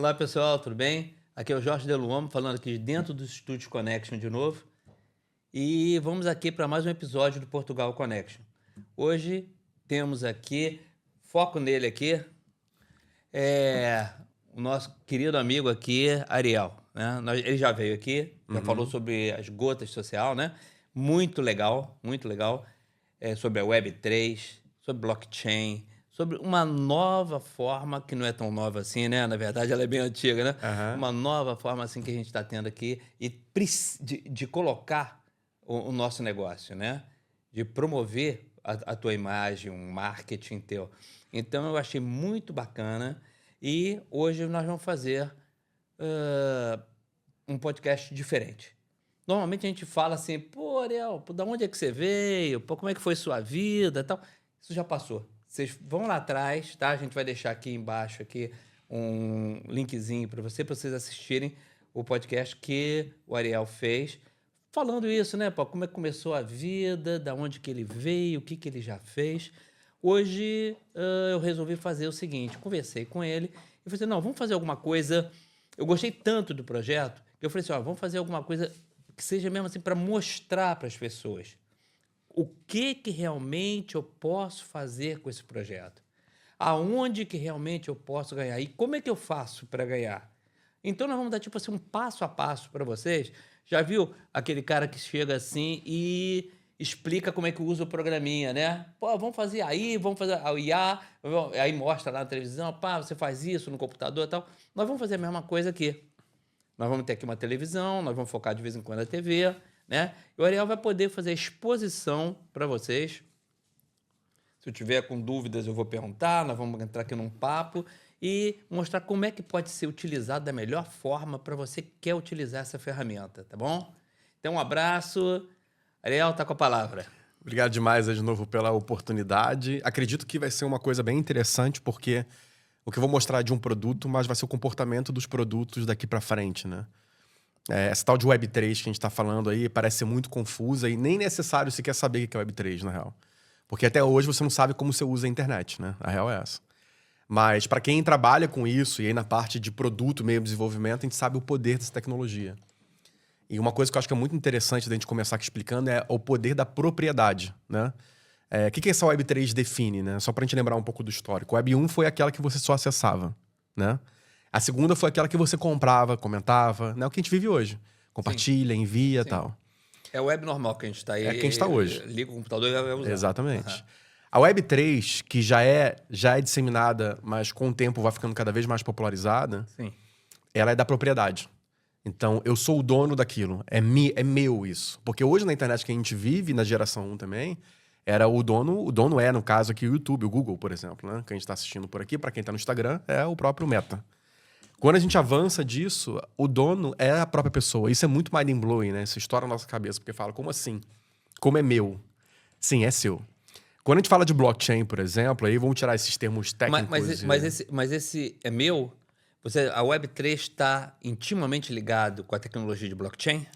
Olá, pessoal, tudo bem? Aqui é o Jorge Deluomo, falando aqui dentro do Estúdio Connection de novo. E vamos aqui para mais um episódio do Portugal Connection. Hoje temos aqui, foco nele aqui, o nosso querido amigo aqui, Ariel. Né? Ele já veio aqui, já falou sobre as gotas social, né? Muito legal, muito legal. Sobre a Web3, sobre blockchain, sobre uma nova forma, que não é tão nova assim, né? Na verdade, ela é bem antiga, né? Uma nova forma assim que a gente está tendo aqui e de colocar o nosso negócio, né? De promover a tua imagem, um marketing teu. Então, eu achei muito bacana e hoje nós vamos fazer um podcast diferente. Normalmente a gente fala assim, pô, Ariel, da onde é que você veio? Pô, como é que foi sua vida e tal? Isso já passou. Vocês vão lá atrás, tá? A gente vai deixar aqui embaixo aqui um linkzinho para vocês assistirem o podcast que o Ariel fez, falando isso, né? Pô, como é que começou a vida, da onde que ele veio, o que que ele já fez. Hoje eu resolvi fazer o seguinte, conversei com ele e falei assim, não, vamos fazer alguma coisa. Eu gostei tanto do projeto que eu falei assim, ó, vamos fazer alguma coisa que seja mesmo assim para mostrar para as pessoas o que realmente eu posso fazer com esse projeto. Aonde que realmente eu posso ganhar e como é que eu faço para ganhar. Então nós vamos dar tipo assim um passo a passo para vocês. Já viu aquele cara que chega assim e explica como é que usa o programinha, né? Pô, vamos fazer aí, vamos fazer a IA, aí mostra lá na televisão, pá, você faz isso no computador e tal. Nós vamos fazer a mesma coisa aqui. Nós vamos ter aqui uma televisão, nós vamos focar de vez em quando na TV, né? E o Ariel vai poder fazer exposição para vocês. Se eu tiver com dúvidas, eu vou perguntar, nós vamos entrar aqui num papo e mostrar como é que pode ser utilizado da melhor forma para você que quer utilizar essa ferramenta, tá bom? Então, um abraço. Ariel, tá com a palavra. Obrigado demais de novo pela oportunidade. Acredito que vai ser uma coisa bem interessante, porque o que eu vou mostrar é de um produto, mas vai ser o comportamento dos produtos daqui para frente, né? Essa tal de Web3 que a gente está falando aí parece ser muito confusa e nem necessário se quer saber o que é Web3, na real. Porque até hoje você não sabe como você usa a internet, né? A real é essa. Mas para quem trabalha com isso, e aí na parte de produto, meio desenvolvimento, a gente sabe o poder dessa tecnologia. E uma coisa que eu acho que é muito interessante da gente começar aqui explicando é o poder da propriedade, né? O que essa Web3 define, né? Só para a gente lembrar um pouco do histórico. Web 1 foi aquela que você só acessava, né? A segunda foi aquela que você comprava, comentava, né? O que a gente vive hoje. Compartilha, envia e tal. É o web normal que a gente está aí. É que a gente está hoje. Liga o computador e vai usar. Exatamente. A Web3, que já é disseminada, mas com o tempo vai ficando cada vez mais popularizada, ela é da propriedade. Então, eu sou o dono daquilo. É meu isso. Porque hoje na internet que a gente vive, na geração 1 também, era o dono é, no caso aqui, o YouTube, o Google, por exemplo, né? Que a gente está assistindo por aqui, para quem está no Instagram, é o próprio Meta. Quando a gente avança disso, o dono é a própria pessoa. Isso é muito mind-blowing, né? Isso estoura na nossa cabeça, porque fala, como assim? Como é meu? Sim, é seu. Quando a gente fala de blockchain, por exemplo, aí vamos tirar esses termos técnicos. Mas esse é meu? A Web3 está intimamente ligado com a tecnologia de blockchain?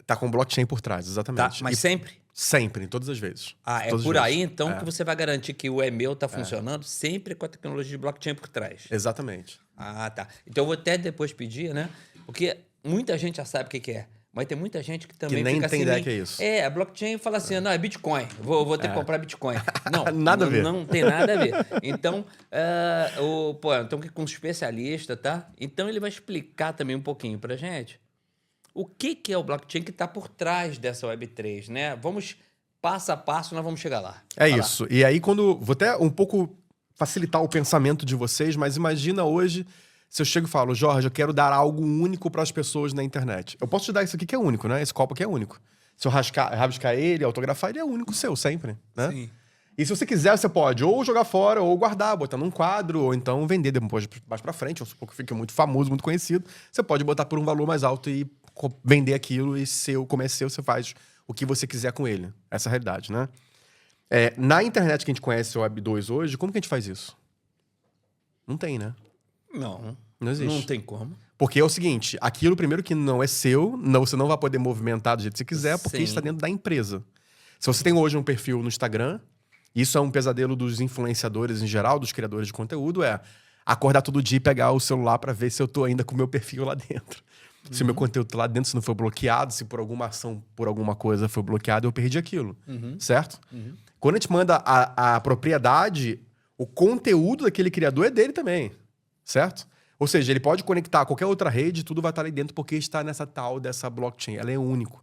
Tá com blockchain por trás, exatamente. Tá, mas sempre? Sempre, todas as vezes. Ah, todas por as aí vezes. então que você vai garantir que o meu está funcionando sempre com a tecnologia de blockchain por trás. Exatamente. Ah, tá. Então eu vou até depois pedir, né? Porque muita gente já sabe o que é. Mas tem muita gente que também que nem fica tem assim... ideia que é isso. A blockchain fala assim, não, é Bitcoin. Vou ter que comprar Bitcoin. Não, nada a ver. Não tem nada a ver. Então, então aqui com um especialista, tá? Então ele vai explicar também um pouquinho pra gente o que é o blockchain que está por trás dessa Web3, né? Vamos passo a passo, nós vamos chegar lá. É isso. E aí vou até um pouco facilitar o pensamento de vocês, mas imagina hoje... Se eu chego e falo, Jorge, eu quero dar algo único para as pessoas na internet. Eu posso te dar isso aqui que é único, né? Esse copo aqui é único. Se eu rabiscar ele, autografar, ele é único seu, sempre, né? Sim. E se você quiser, você pode ou jogar fora, ou guardar, botar num quadro, ou então vender depois mais pra frente, vamos supor que fique muito famoso, muito conhecido. Você pode botar por um valor mais alto e vender aquilo, e como é seu, você faz o que você quiser com ele. Essa é a realidade, né? Na internet que a gente conhece, o Web 2 hoje, como que a gente faz isso? Não tem, né? Não existe. Não tem como. Porque é o seguinte, aquilo primeiro que não é seu, você não vai poder movimentar do jeito que você quiser, porque está dentro da empresa. Se você tem hoje um perfil no Instagram, isso é um pesadelo dos influenciadores em geral, dos criadores de conteúdo, acordar todo dia e pegar o celular para ver se eu tô ainda com o meu perfil lá dentro. Se o meu conteúdo tá lá dentro, se não foi bloqueado, se por alguma ação, por alguma coisa foi bloqueado, eu perdi aquilo. Certo? Quando a gente manda a propriedade, o conteúdo daquele criador é dele também. Certo? Ou seja, ele pode conectar a qualquer outra rede, tudo vai estar ali dentro porque está nessa tal dessa blockchain. Ela é único.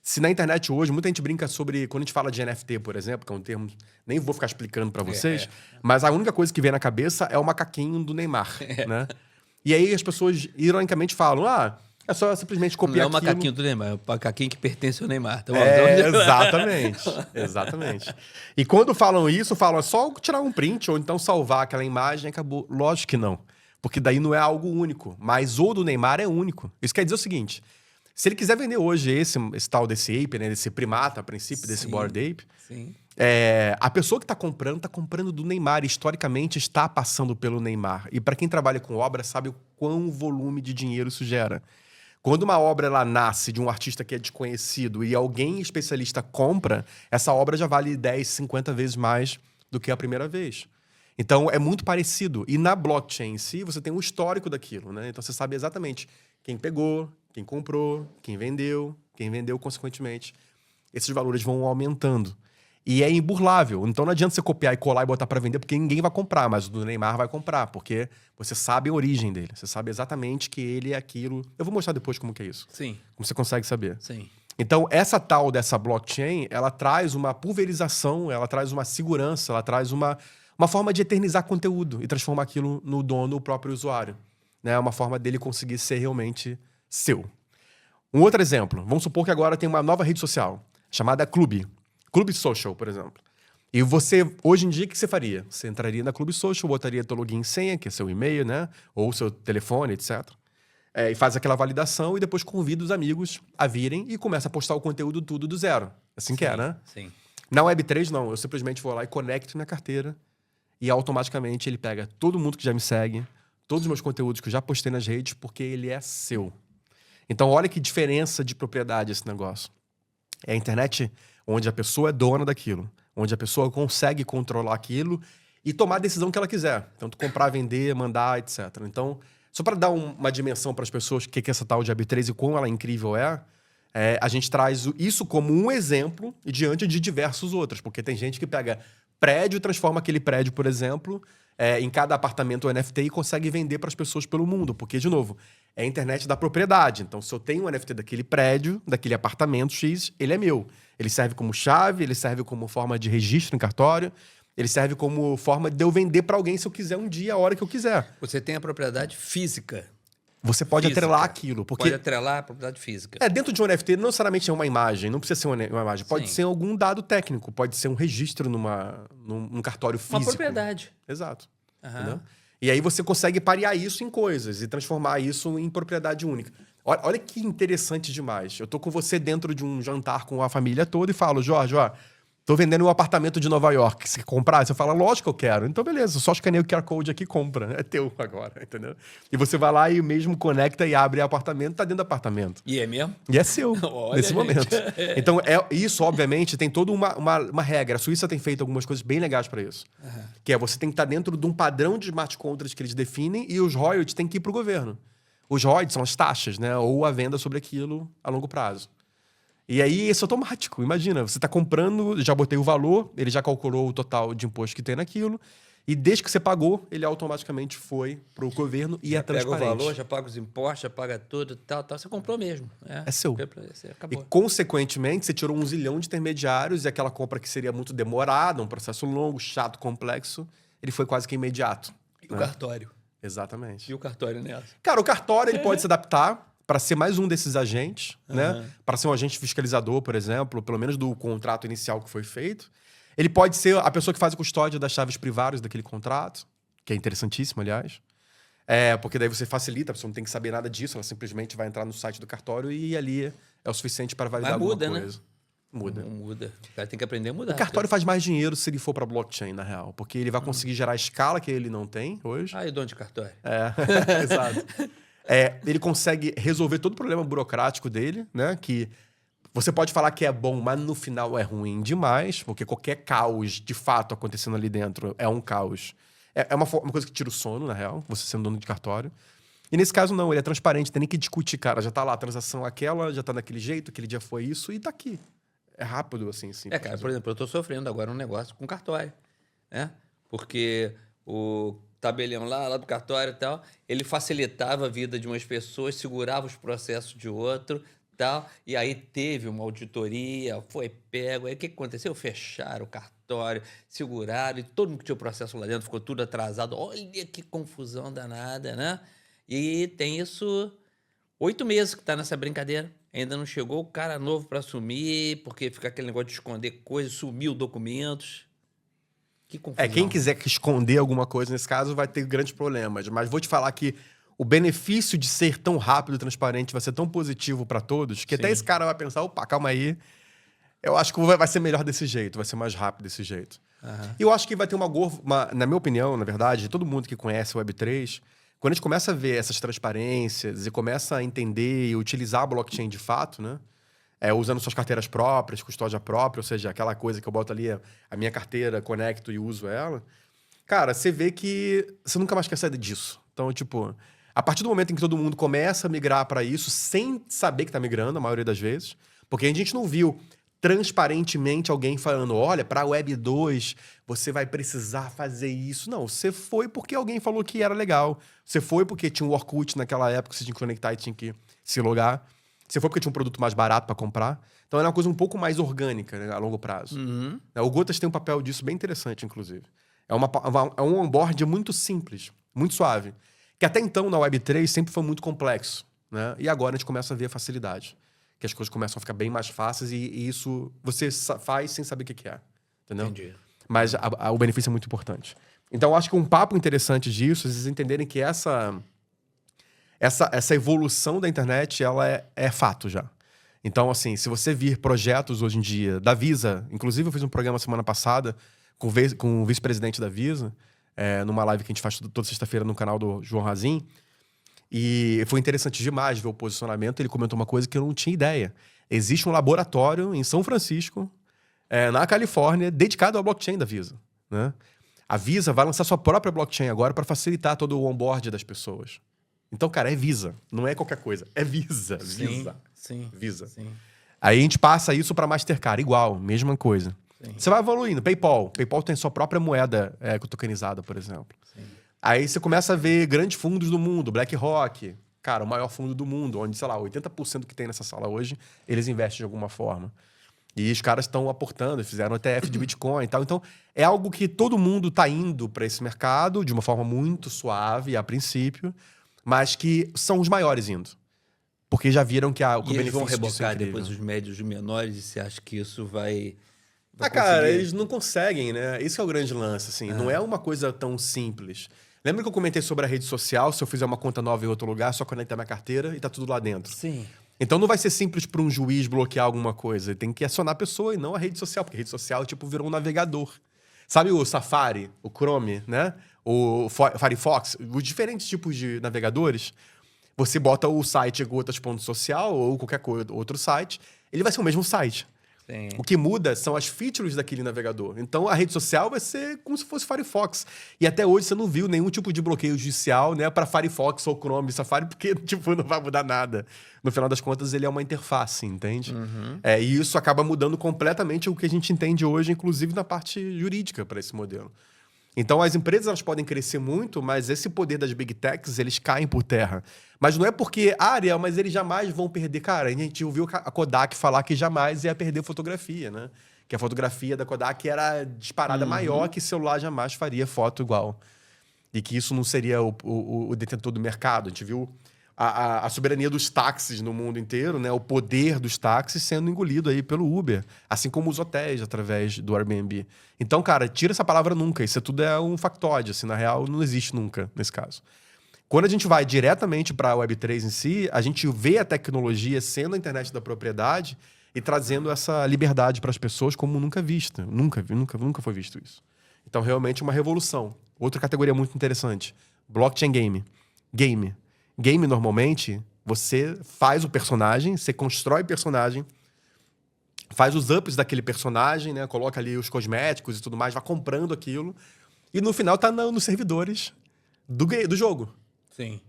Se na internet hoje, muita gente brinca sobre... Quando a gente fala de NFT, por exemplo, que é um termo... Nem vou ficar explicando para vocês, mas a única coisa que vem na cabeça é o macaquinho do Neymar, né? E aí as pessoas, ironicamente, falam... é só simplesmente copiar Não é o aquilo. macaquinho do Neymar, é o macaquinho que pertence ao Neymar. Tá bom? Exatamente. Exatamente. E quando falam isso, falam é só tirar um print ou então salvar aquela imagem e acabou. Lógico que não. Porque daí não é algo único. Mas o do Neymar é único. Isso quer dizer o seguinte... Se ele quiser vender hoje esse tal desse ape, né, desse primata, a princípio, desse Bored Ape, a pessoa que está comprando do Neymar. Historicamente, está passando pelo Neymar. E para quem trabalha com obra, sabe o quão volume de dinheiro isso gera. Quando uma obra ela nasce de um artista que é desconhecido e alguém especialista compra, essa obra já vale 10, 50 vezes mais do que a primeira vez. Então, é muito parecido. E na blockchain em si, você tem um histórico daquilo, né? Então, você sabe exatamente quem pegou, quem comprou, quem vendeu consequentemente. Esses valores vão aumentando. E é imburlável. Então, não adianta você copiar e colar e botar para vender, porque ninguém vai comprar, mas o do Neymar vai comprar, porque você sabe a origem dele. Você sabe exatamente que ele é aquilo. Eu vou mostrar depois como que é isso. Sim. Como você consegue saber. Sim. Então, essa tal dessa blockchain, ela traz uma pulverização, ela traz uma segurança, ela traz uma forma de eternizar conteúdo e transformar aquilo no dono, o próprio usuário. Né? Uma forma dele conseguir ser realmente seu. Um outro exemplo. Vamos supor que agora tem uma nova rede social, chamada Clube. Clube Social, por exemplo. E você, hoje em dia, o que você faria? Você entraria na Clube Social, botaria teu login e senha, que é seu e-mail, né? Ou seu telefone, etc. E faz aquela validação e depois convida os amigos a virem e começa a postar o conteúdo tudo do zero. Assim que é, né? Sim. Na Web3, não. Eu simplesmente vou lá e conecto minha carteira e automaticamente ele pega todo mundo que já me segue, todos os meus conteúdos que eu já postei nas redes, porque ele é seu. Então, olha que diferença de propriedade esse negócio. É a internet onde a pessoa é dona daquilo, onde a pessoa consegue controlar aquilo e tomar a decisão que ela quiser. Tanto comprar, vender, mandar, etc. Então, só para dar uma dimensão para as pessoas o que é essa tal de Web3 e quão ela incrível a gente traz isso como um exemplo e diante de diversos outros. Porque tem gente que pega prédio, transforma aquele prédio, por exemplo, em cada apartamento NFT e consegue vender para as pessoas pelo mundo. Porque, de novo, é a internet da propriedade. Então, se eu tenho um NFT daquele prédio, daquele apartamento X, ele é meu. Ele serve como chave, ele serve como forma de registro em cartório, ele serve como forma de eu vender para alguém se eu quiser um dia, a hora que eu quiser. Você tem a propriedade física. Você pode atrelar aquilo. Porque pode atrelar a propriedade física. Dentro de um NFT, não necessariamente é uma imagem, não precisa ser uma imagem. Pode ser algum dado técnico, pode ser um registro num cartório físico. Uma propriedade. Exato. Entendeu? E aí você consegue parear isso em coisas e transformar isso em propriedade única. Olha que interessante demais. Eu tô com você dentro de um jantar com a família toda e falo, Jorge, tô vendendo um apartamento de Nova York. Você quer comprar? Você fala, lógico que eu quero. Então, beleza, só escaneia o QR Code aqui e compra. É teu agora, entendeu? E você vai lá e mesmo conecta e abre o apartamento, tá dentro do apartamento. E é mesmo? E é seu, nesse momento. Então, isso, obviamente, tem toda uma regra. A Suíça tem feito algumas coisas bem legais para isso. Que é você tem que estar dentro de um padrão de smart contracts que eles definem e os royalties têm que ir pro governo. Os royalties são as taxas, né? Ou a venda sobre aquilo a longo prazo. E aí, isso é automático. Imagina, você está comprando, já botei o valor, ele já calculou o total de imposto que tem naquilo, e desde que você pagou, ele automaticamente foi para o governo e é transparente. Pega o valor, já paga os impostos, já paga tudo, tal. Você comprou mesmo. É seu. Acabou. E, consequentemente, você tirou 1 zilhão de intermediários e aquela compra que seria muito demorada, um processo longo, chato, complexo, ele foi quase que imediato. E o cartório? Exatamente. E o cartório nessa? Cara, o cartório ele pode se adaptar para ser mais um desses agentes, né? Para ser um agente fiscalizador, por exemplo, pelo menos do contrato inicial que foi feito. Ele pode ser a pessoa que faz a custódia das chaves privadas daquele contrato, que é interessantíssimo, aliás. Porque daí você facilita, a pessoa não tem que saber nada disso, ela simplesmente vai entrar no site do cartório e ali é o suficiente para validar alguma coisa. Né? Muda. Não muda. O cara tem que aprender a mudar. O cartório faz mais dinheiro se ele for para blockchain, na real. Porque ele vai conseguir gerar a escala que ele não tem hoje. E o dono de cartório? Exato. Ele consegue resolver todo o problema burocrático dele, né? Que você pode falar que é bom, mas no final é ruim demais, porque qualquer caos, de fato, acontecendo ali dentro é um caos. É uma coisa que tira o sono, na real, você sendo dono de cartório. E nesse caso, não, ele é transparente, tem nem que discutir, cara. Já tá lá, a transação aquela, já tá daquele jeito, aquele dia foi isso, e tá aqui. É rápido, assim, sim. Cara, por exemplo, eu tô sofrendo agora um negócio com cartório, né? Porque o tabelião lá do cartório e tal, ele facilitava a vida de umas pessoas, segurava os processos de outro, tal, e aí teve uma auditoria, foi pego, aí o que aconteceu? Fecharam o cartório, seguraram, e todo mundo que tinha o processo lá dentro ficou tudo atrasado. Olha que confusão danada, né? E tem isso 8 meses que tá nessa brincadeira. Ainda não chegou o cara novo para assumir, porque fica aquele negócio de esconder coisas, sumiu documentos. Que confusão. Quem quiser esconder alguma coisa nesse caso vai ter grandes problemas. Mas vou te falar que o benefício de ser tão rápido e transparente vai ser tão positivo para todos que até esse cara vai pensar, opa, calma aí, eu acho que vai ser melhor desse jeito, vai ser mais rápido desse jeito. E eu acho que vai ter na minha opinião, na verdade, todo mundo que conhece o Web3, quando a gente começa a ver essas transparências e começa a entender e utilizar a blockchain de fato, né? Usando suas carteiras próprias, custódia própria, ou seja, aquela coisa que eu boto ali a minha carteira, conecto e uso ela. Cara, você vê que você nunca mais quer sair disso. Então, tipo, a partir do momento em que todo mundo começa a migrar para isso, sem saber que tá migrando, a maioria das vezes, porque a gente não viu transparentemente alguém falando, olha, para a Web 2 você vai precisar fazer isso. Não, você foi porque alguém falou que era legal. Você foi porque tinha um Orkut naquela época, você tinha que conectar e tinha que se logar. Você foi porque tinha um produto mais barato para comprar. Então era uma coisa um pouco mais orgânica, né, a longo prazo. O Gotas tem um papel disso bem interessante, inclusive. É um onboard muito simples, muito suave. Que até então, na Web3, sempre foi muito complexo. Né? E agora a gente começa a ver a facilidade. Que as coisas começam a ficar bem mais fáceis e isso você faz sem saber o que é. Entendeu? Entendi. Mas o benefício é muito importante. Então, eu acho que um papo interessante disso, vocês entenderem que essa evolução da internet, ela é fato já. Então, assim, se você vir projetos hoje em dia da Visa, inclusive eu fiz um programa semana passada com o vice-presidente da Visa, numa live que a gente faz toda sexta-feira no canal do João Razin, e foi interessante demais ver o posicionamento. Ele comentou uma coisa que eu não tinha ideia. Existe um laboratório em São Francisco, na Califórnia, dedicado à blockchain da Visa. Né? A Visa vai lançar sua própria blockchain agora para facilitar todo o onboard das pessoas. Então, cara, é Visa. Não é qualquer coisa. É Visa. Visa. Sim. Visa. Sim. Aí a gente passa isso para Mastercard. Igual, mesma coisa. Sim. Você vai evoluindo. PayPal tem sua própria moeda tokenizada, por exemplo. Sim. Aí você começa a ver grandes fundos do mundo. BlackRock, cara, o maior fundo do mundo. Onde, sei lá, 80% que tem nessa sala hoje, eles investem de alguma forma. E os caras estão aportando, fizeram ETF de Bitcoin e tal. Então, é algo que todo mundo está indo para esse mercado de uma forma muito suave, a princípio, mas que são os maiores indo. Porque já viram que o eles vão benefício disso é rebocar incrível. depois os médios e menores e você acha que isso vai Cara, conseguir? eles não conseguem, né? Esse é o grande lance, assim. Não é uma coisa tão simples. Lembra que eu comentei sobre a rede social? Se eu fizer uma conta nova em outro lugar, só conectar minha carteira e tá tudo lá dentro. Sim. Então não vai ser simples para um juiz bloquear alguma coisa. Ele tem que acionar a pessoa e não a rede social, porque a rede social, tipo, virou um navegador. Sabe o Safari, o Chrome, né? O Firefox, os diferentes tipos de navegadores. Você bota o site gotas.social ou qualquer outro site, ele vai ser o mesmo site. Sim. O que muda são as features daquele navegador. Então, a rede social vai ser como se fosse Firefox. E até hoje você não viu nenhum tipo de bloqueio judicial, né, para Firefox ou Chrome, Safari, porque tipo, não vai mudar nada. No final das contas, ele é uma interface, entende? E isso acaba mudando completamente o que a gente entende hoje, inclusive na parte jurídica para esse modelo. Então, as empresas elas podem crescer muito, mas esse poder das big techs, eles caem por terra. Mas não é porque, Ariel, mas eles jamais vão perder. Cara, a gente ouviu a Kodak falar que jamais ia perder fotografia, né? Que a fotografia da Kodak era disparada maior, que celular jamais faria foto igual. E que isso não seria o detentor do mercado. A gente viu a soberania dos táxis no mundo inteiro, né? O poder dos táxis sendo engolido aí pelo Uber, assim como os hotéis através do Airbnb. Então, cara, tira essa palavra nunca. Isso tudo é um factoide, assim, na real não existe nunca nesse caso. Quando a gente vai diretamente para a Web3 em si, a gente vê a tecnologia sendo a internet da propriedade e trazendo essa liberdade para as pessoas como nunca vista. Nunca foi visto isso. Então, realmente, uma revolução. Outra categoria muito interessante. Blockchain game. Game, normalmente, você faz o personagem, você constrói o personagem, faz os ups daquele personagem, né? Coloca ali os cosméticos e tudo mais, vai comprando aquilo. e no final tá nos servidores do jogo. Sim.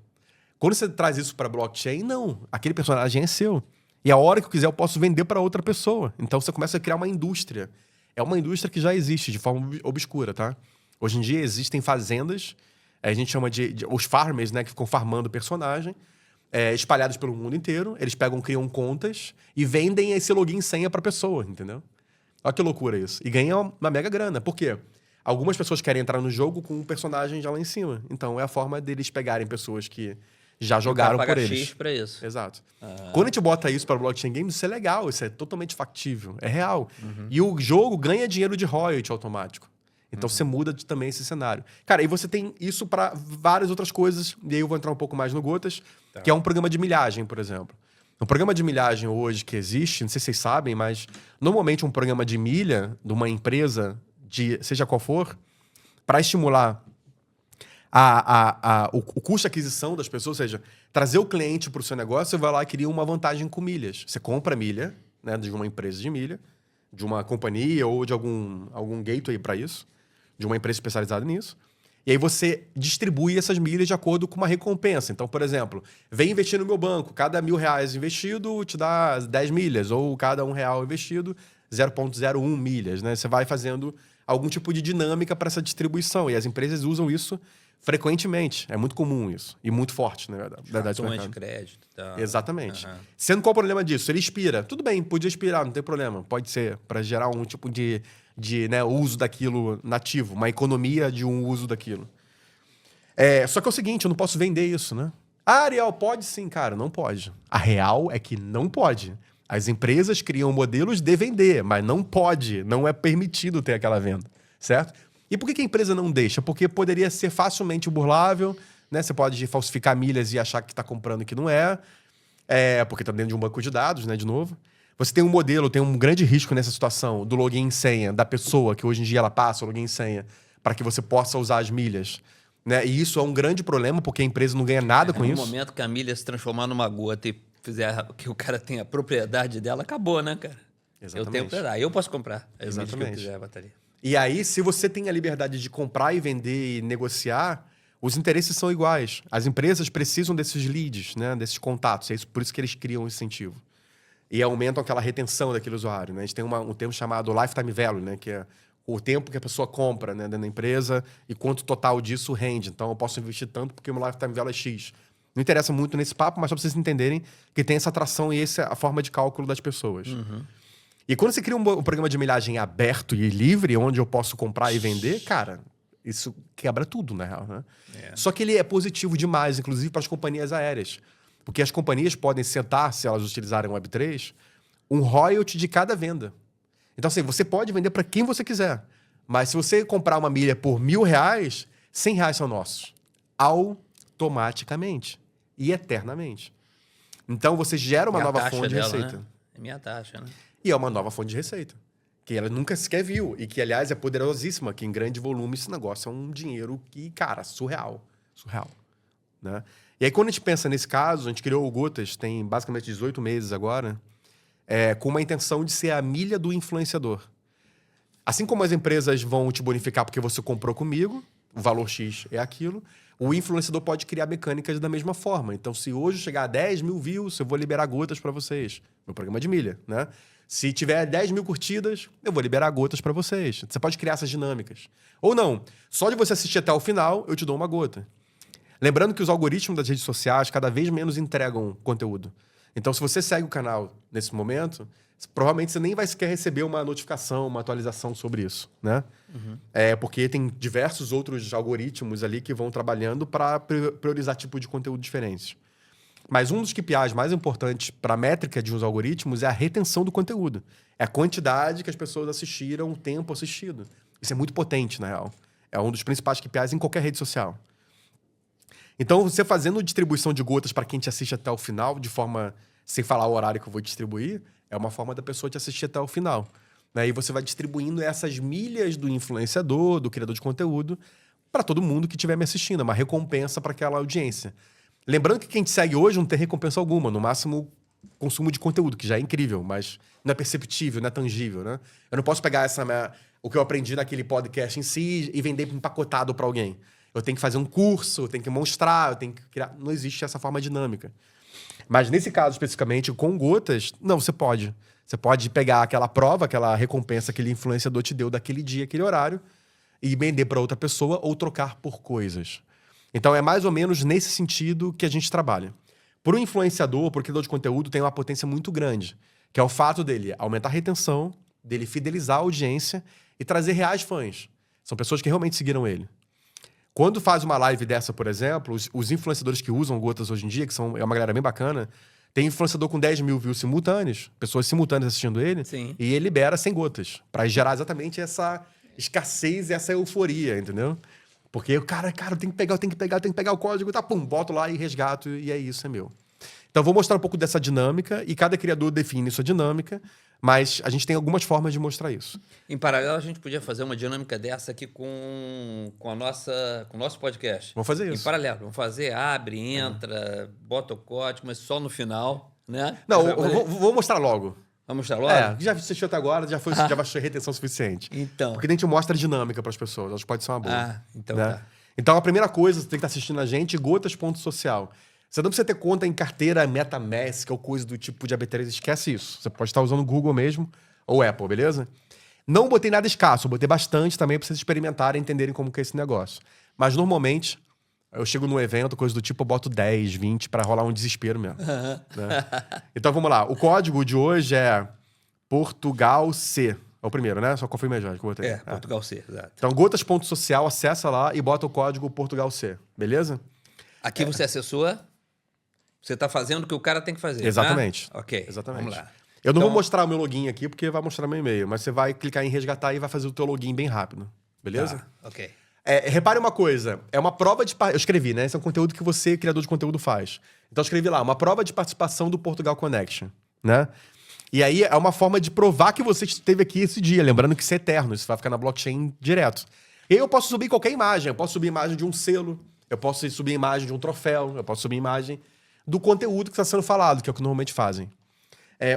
Quando você traz isso para blockchain, não. Aquele personagem é seu. E a hora que eu quiser, eu posso vender para outra pessoa. Então você começa a criar uma indústria. É uma indústria que já existe de forma obscura, tá? Hoje em dia existem fazendas, a gente chama de os farmers, né, que ficam farmando personagem, espalhados pelo mundo inteiro. Eles criam contas e vendem esse login e senha para pessoa, entendeu? Olha que loucura isso. E ganham uma mega grana. Por quê? Algumas pessoas querem entrar no jogo com um personagem já lá em cima. Então é a forma deles pegarem pessoas que já jogaram por eles. X pra isso. Exato. Quando a gente bota isso para blockchain games, isso é legal, isso é totalmente factível, é real. E o jogo ganha dinheiro de royalty automático. Então você muda também esse cenário. Cara, e você tem isso para várias outras coisas, e aí eu vou entrar um pouco mais no Gotas, que é um programa de milhagem, por exemplo. Um programa de milhagem hoje que existe, não sei se vocês sabem, mas normalmente um programa de milha de uma empresa, seja qual for, para estimular o custo de aquisição das pessoas, ou seja, trazer o cliente para o seu negócio, você vai lá e cria uma vantagem com milhas. Você compra milha, né, de uma empresa de milha, de uma companhia ou de algum gateway para isso, de uma empresa especializada nisso. E aí você distribui essas milhas de acordo com uma recompensa. Então, por exemplo, vem investir no meu banco. Cada R$1.000 investido te dá 10 milhas. Ou cada R$1 investido, 0,01 milhas. Né? Você vai fazendo algum tipo de dinâmica para essa distribuição. E as empresas usam isso frequentemente. É muito comum isso. E muito forte, na verdade. Cartões de crédito. Tá. Exatamente. Sendo qual o problema disso? Ele expira. Tudo bem, podia expirar, não tem problema. Pode ser, para gerar um tipo de né, uso daquilo nativo. Uma economia de um uso daquilo. Só que é o seguinte, eu não posso vender isso, né? Ah, Ariel, pode sim, cara. Não pode. A real é que não pode. As empresas criam modelos de vender, mas não pode. Não é permitido ter aquela venda, certo? E por que a empresa não deixa? Porque poderia ser facilmente burlável, né? Você pode falsificar milhas e achar que está comprando que não é, porque está dentro de um banco de dados, né? De novo. Você tem um modelo, tem um grande risco nessa situação do login e senha da pessoa, que hoje em dia ela passa o login e senha, para que você possa usar as milhas. Né? E isso é um grande problema, porque a empresa não ganha nada com isso. No momento que a milha se transformar numa gota e fizer que o cara tenha a propriedade dela, acabou, né, cara? Exatamente. Eu tenho propriedade. Eu posso comprar as milhas que eu Exatamente. quiser, a bateria. E aí, se você tem a liberdade de comprar e vender e negociar, os interesses são iguais. As empresas precisam desses leads, né? Desses contatos. É por isso que eles criam um incentivo. E aumentam aquela retenção daquele usuário. Né? A gente tem um termo chamado lifetime value, né? Que é o tempo que a pessoa compra, né, dentro da empresa e quanto total disso rende. Então, eu posso investir tanto porque o meu lifetime value é X. Não interessa muito nesse papo, mas só para vocês entenderem que tem essa atração e essa é a forma de cálculo das pessoas. E quando você cria um programa de milhagem aberto e livre, onde eu posso comprar e vender, cara, isso quebra tudo, na real. Né? Só que ele é positivo demais, inclusive para as companhias aéreas. Porque as companhias podem sentar, se elas utilizarem o Web3, um royalty de cada venda. Então, assim, você pode vender para quem você quiser. Mas se você comprar uma milha por R$1.000, R$100 são nossos. Automaticamente. E eternamente. Então, você gera uma nova fonte de receita. Né? É minha taxa, né? E é uma nova fonte de receita. Que ela nunca sequer viu. E que, aliás, é poderosíssima. Que em grande volume esse negócio é um dinheiro que, cara, surreal. Surreal. Né? E aí, quando a gente pensa nesse caso, a gente criou o Gotas, tem basicamente 18 meses agora, com uma intenção de ser a milha do influenciador. Assim como as empresas vão te bonificar porque você comprou comigo, o valor X é aquilo, o influenciador pode criar mecânicas da mesma forma. Então, se hoje chegar a 10 mil views, eu vou liberar gotas para vocês. Meu programa de milha, né? Se tiver 10 mil curtidas, eu vou liberar gotas para vocês. Você pode criar essas dinâmicas. Ou não, só de você assistir até o final, eu te dou uma gota. Lembrando que os algoritmos das redes sociais cada vez menos entregam conteúdo. Então, se você segue o canal nesse momento, provavelmente você nem vai sequer receber uma notificação, uma atualização sobre isso, né? Porque tem diversos outros algoritmos ali que vão trabalhando para priorizar tipos de conteúdo diferentes. Mas um dos KPIs mais importantes para a métrica de uns algoritmos é a retenção do conteúdo. É a quantidade que as pessoas assistiram, o tempo assistido. Isso é muito potente, na real. É um dos principais KPIs em qualquer rede social. Então, você fazendo distribuição de gotas para quem te assiste até o final, de forma sem falar o horário que eu vou distribuir, é uma forma da pessoa te assistir até o final. Né? E você vai distribuindo essas milhas do influenciador, do criador de conteúdo, para todo mundo que estiver me assistindo. É uma recompensa para aquela audiência. Lembrando que quem te segue hoje não tem recompensa alguma, no máximo consumo de conteúdo, que já é incrível, mas não é perceptível, não é tangível. Né? Eu não posso pegar o que eu aprendi naquele podcast em si e vender empacotado para alguém. Eu tenho que fazer um curso, eu tenho que mostrar, eu tenho que criar. Não existe essa forma dinâmica. Mas nesse caso especificamente, com gotas, não, você pode. Você pode pegar aquela prova, aquela recompensa que aquele influenciador te deu daquele dia, aquele horário, e vender para outra pessoa ou trocar por coisas. Então é mais ou menos nesse sentido que a gente trabalha. Para o influenciador, para o criador de conteúdo, tem uma potência muito grande, que é o fato dele aumentar a retenção, dele fidelizar a audiência e trazer reais fãs. São pessoas que realmente seguiram ele. Quando faz uma live dessa, por exemplo, os influenciadores que usam gotas hoje em dia, que é uma galera bem bacana, tem influenciador com 10 mil views simultâneos, pessoas simultâneas assistindo ele, Sim. e ele libera 100 gotas, para gerar exatamente essa escassez e essa euforia, entendeu? Porque o cara, eu tenho que pegar o código, tá, pum, boto lá e resgato, e é isso, é meu. Então, vou mostrar um pouco dessa dinâmica, e cada criador define sua dinâmica, mas a gente tem algumas formas de mostrar isso. Em paralelo, a gente podia fazer uma dinâmica dessa aqui com o nosso podcast. Vamos fazer isso. Em paralelo, vamos fazer, abre, entra, bota o código, mas só no final, né? Não, vou mostrar logo. Vamos mostrar logo? Já assistiu até agora, já achei retenção suficiente. Então. Porque a gente mostra a dinâmica para as pessoas, acho que pode ser uma boa. Então né? tá. Então, a primeira coisa, você tem que estar assistindo a gente, gotas.social. Você não precisa ter conta em carteira MetaMask ou coisa do tipo de AB3, esquece isso. Você pode estar usando o Google mesmo ou Apple, beleza? Não botei nada escasso, eu botei bastante também para vocês experimentarem e entenderem como que é esse negócio. Mas, normalmente, eu chego num evento, coisa do tipo, eu boto 10, 20 para rolar um desespero mesmo. Né? Então, vamos lá. O código de hoje é Portugal C. É o primeiro, né? Só confirma aí, Jorge, que eu botei. Portugal C, exato. Então, gotas.social, acessa lá e bota o código Portugal C, beleza? Aqui você acessou, você está fazendo o que o cara tem que fazer, Exatamente. Né? Ok, Exatamente. vamos lá. Eu não vou mostrar o meu login aqui, porque vai mostrar meu e-mail, mas você vai clicar em resgatar e vai fazer o teu login bem rápido, beleza? Tá, ok. Repare uma coisa, é uma prova de... Eu escrevi, né? Esse é um conteúdo que você, criador de conteúdo, faz. Então, eu escrevi lá, uma prova de participação do Portugal Connection, né? E aí, é uma forma de provar que você esteve aqui esse dia, lembrando que isso é eterno, isso vai ficar na blockchain direto. E aí, eu posso subir qualquer imagem, eu posso subir imagem de um selo, eu posso subir imagem de um troféu, eu posso subir imagem do conteúdo que está sendo falado, que é o que normalmente fazem.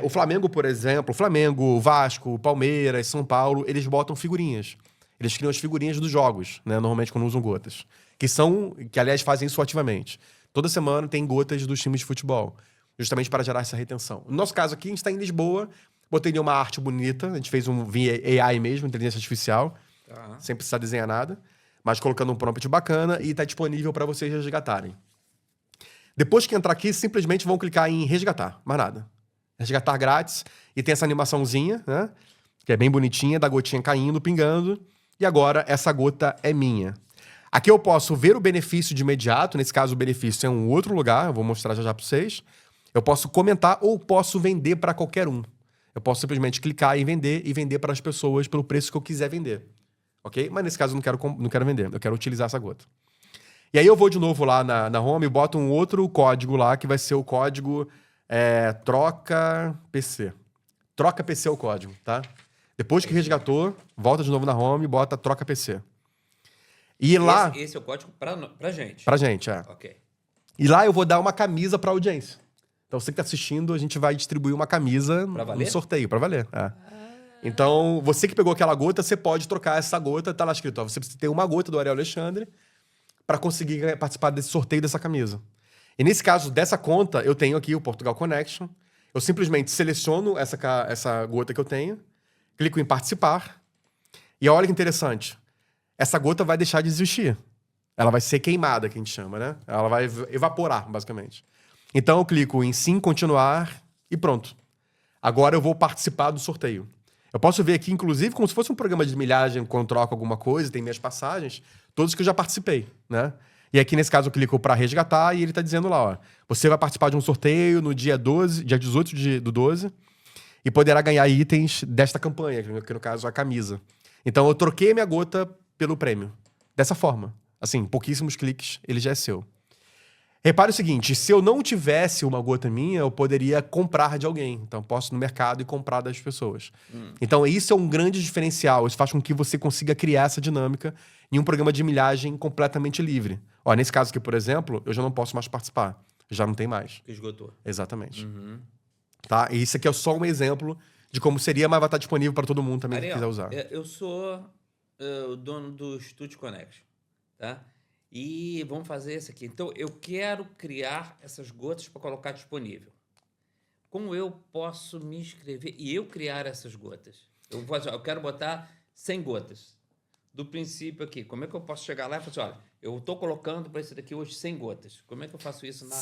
O Flamengo, por exemplo, Flamengo, Vasco, Palmeiras, São Paulo, eles botam figurinhas. Eles criam as figurinhas dos jogos, né? Normalmente quando usam gotas. Que aliás, fazem isso ativamente. Toda semana tem gotas dos times de futebol, justamente para gerar essa retenção. No nosso caso aqui, a gente está em Lisboa, botei uma arte bonita, a gente fez via AI mesmo, inteligência artificial, sem precisar desenhar nada, mas colocando um prompt bacana e está disponível para vocês resgatarem. Depois que entrar aqui, simplesmente vão clicar em resgatar, mais nada. Resgatar grátis, e tem essa animaçãozinha, né? Que é bem bonitinha, da gotinha caindo, pingando, e agora essa gota é minha. Aqui eu posso ver o benefício de imediato, nesse caso o benefício é um outro lugar, eu vou mostrar já para vocês. Eu posso comentar ou posso vender para qualquer um. Eu posso simplesmente clicar em vender e vender para as pessoas pelo preço que eu quiser vender. Ok? Mas nesse caso eu não quero vender, eu quero utilizar essa gota. E aí eu vou de novo lá na home e boto um outro código lá, que vai ser o código troca PC. Troca PC é o código, tá? Depois que resgatou, volta de novo na home e bota troca PC. E lá... Esse é o código pra gente. Pra gente, Ok. E lá eu vou dar uma camisa pra audiência. Então você que tá assistindo, a gente vai distribuir uma camisa no sorteio, pra valer. Então, você que pegou aquela gota, você pode trocar essa gota, tá lá escrito, você precisa ter uma gota do Ariel Alexandre para conseguir participar desse sorteio dessa camisa. E nesse caso, dessa conta, eu tenho aqui o Portugal Connection. Eu simplesmente seleciono essa gota que eu tenho, clico em participar, e olha que interessante. Essa gota vai deixar de existir. Ela vai ser queimada, que a gente chama, né? Ela vai evaporar, basicamente. Então, eu clico em sim, continuar, e pronto. Agora eu vou participar do sorteio. Eu posso ver aqui, inclusive, como se fosse um programa de milhagem, quando troco alguma coisa, tem minhas passagens, todos que eu já participei, né? E aqui, nesse caso, eu clico para resgatar e ele está dizendo lá, ó, você vai participar de um sorteio no dia 18 do 12, e poderá ganhar itens desta campanha, que no caso é a camisa. Então, eu troquei minha gota pelo prêmio. Dessa forma. Assim, pouquíssimos cliques, ele já é seu. Repare o seguinte, se eu não tivesse uma gota minha, eu poderia comprar de alguém. Então, eu posso ir no mercado e comprar das pessoas. Então, isso é um grande diferencial. Isso faz com que você consiga criar essa dinâmica em um programa de milhagem completamente livre. Ó, nesse caso aqui, por exemplo, eu já não posso mais participar. Já não tem mais. Esgotou. Exatamente. Tá? E isso aqui é só um exemplo de como seria, mas vai estar disponível para todo mundo também que Ariel, quiser usar. eu sou o dono do Studio Connection, tá? E vamos fazer isso aqui. Então, eu quero criar essas gotas para colocar disponível. Como eu posso me inscrever e eu criar essas gotas? Eu quero botar 100 gotas. Do princípio aqui, como é que eu posso chegar lá e falar assim, olha, eu estou colocando para esse daqui hoje 100 gotas. Como é que eu faço isso na...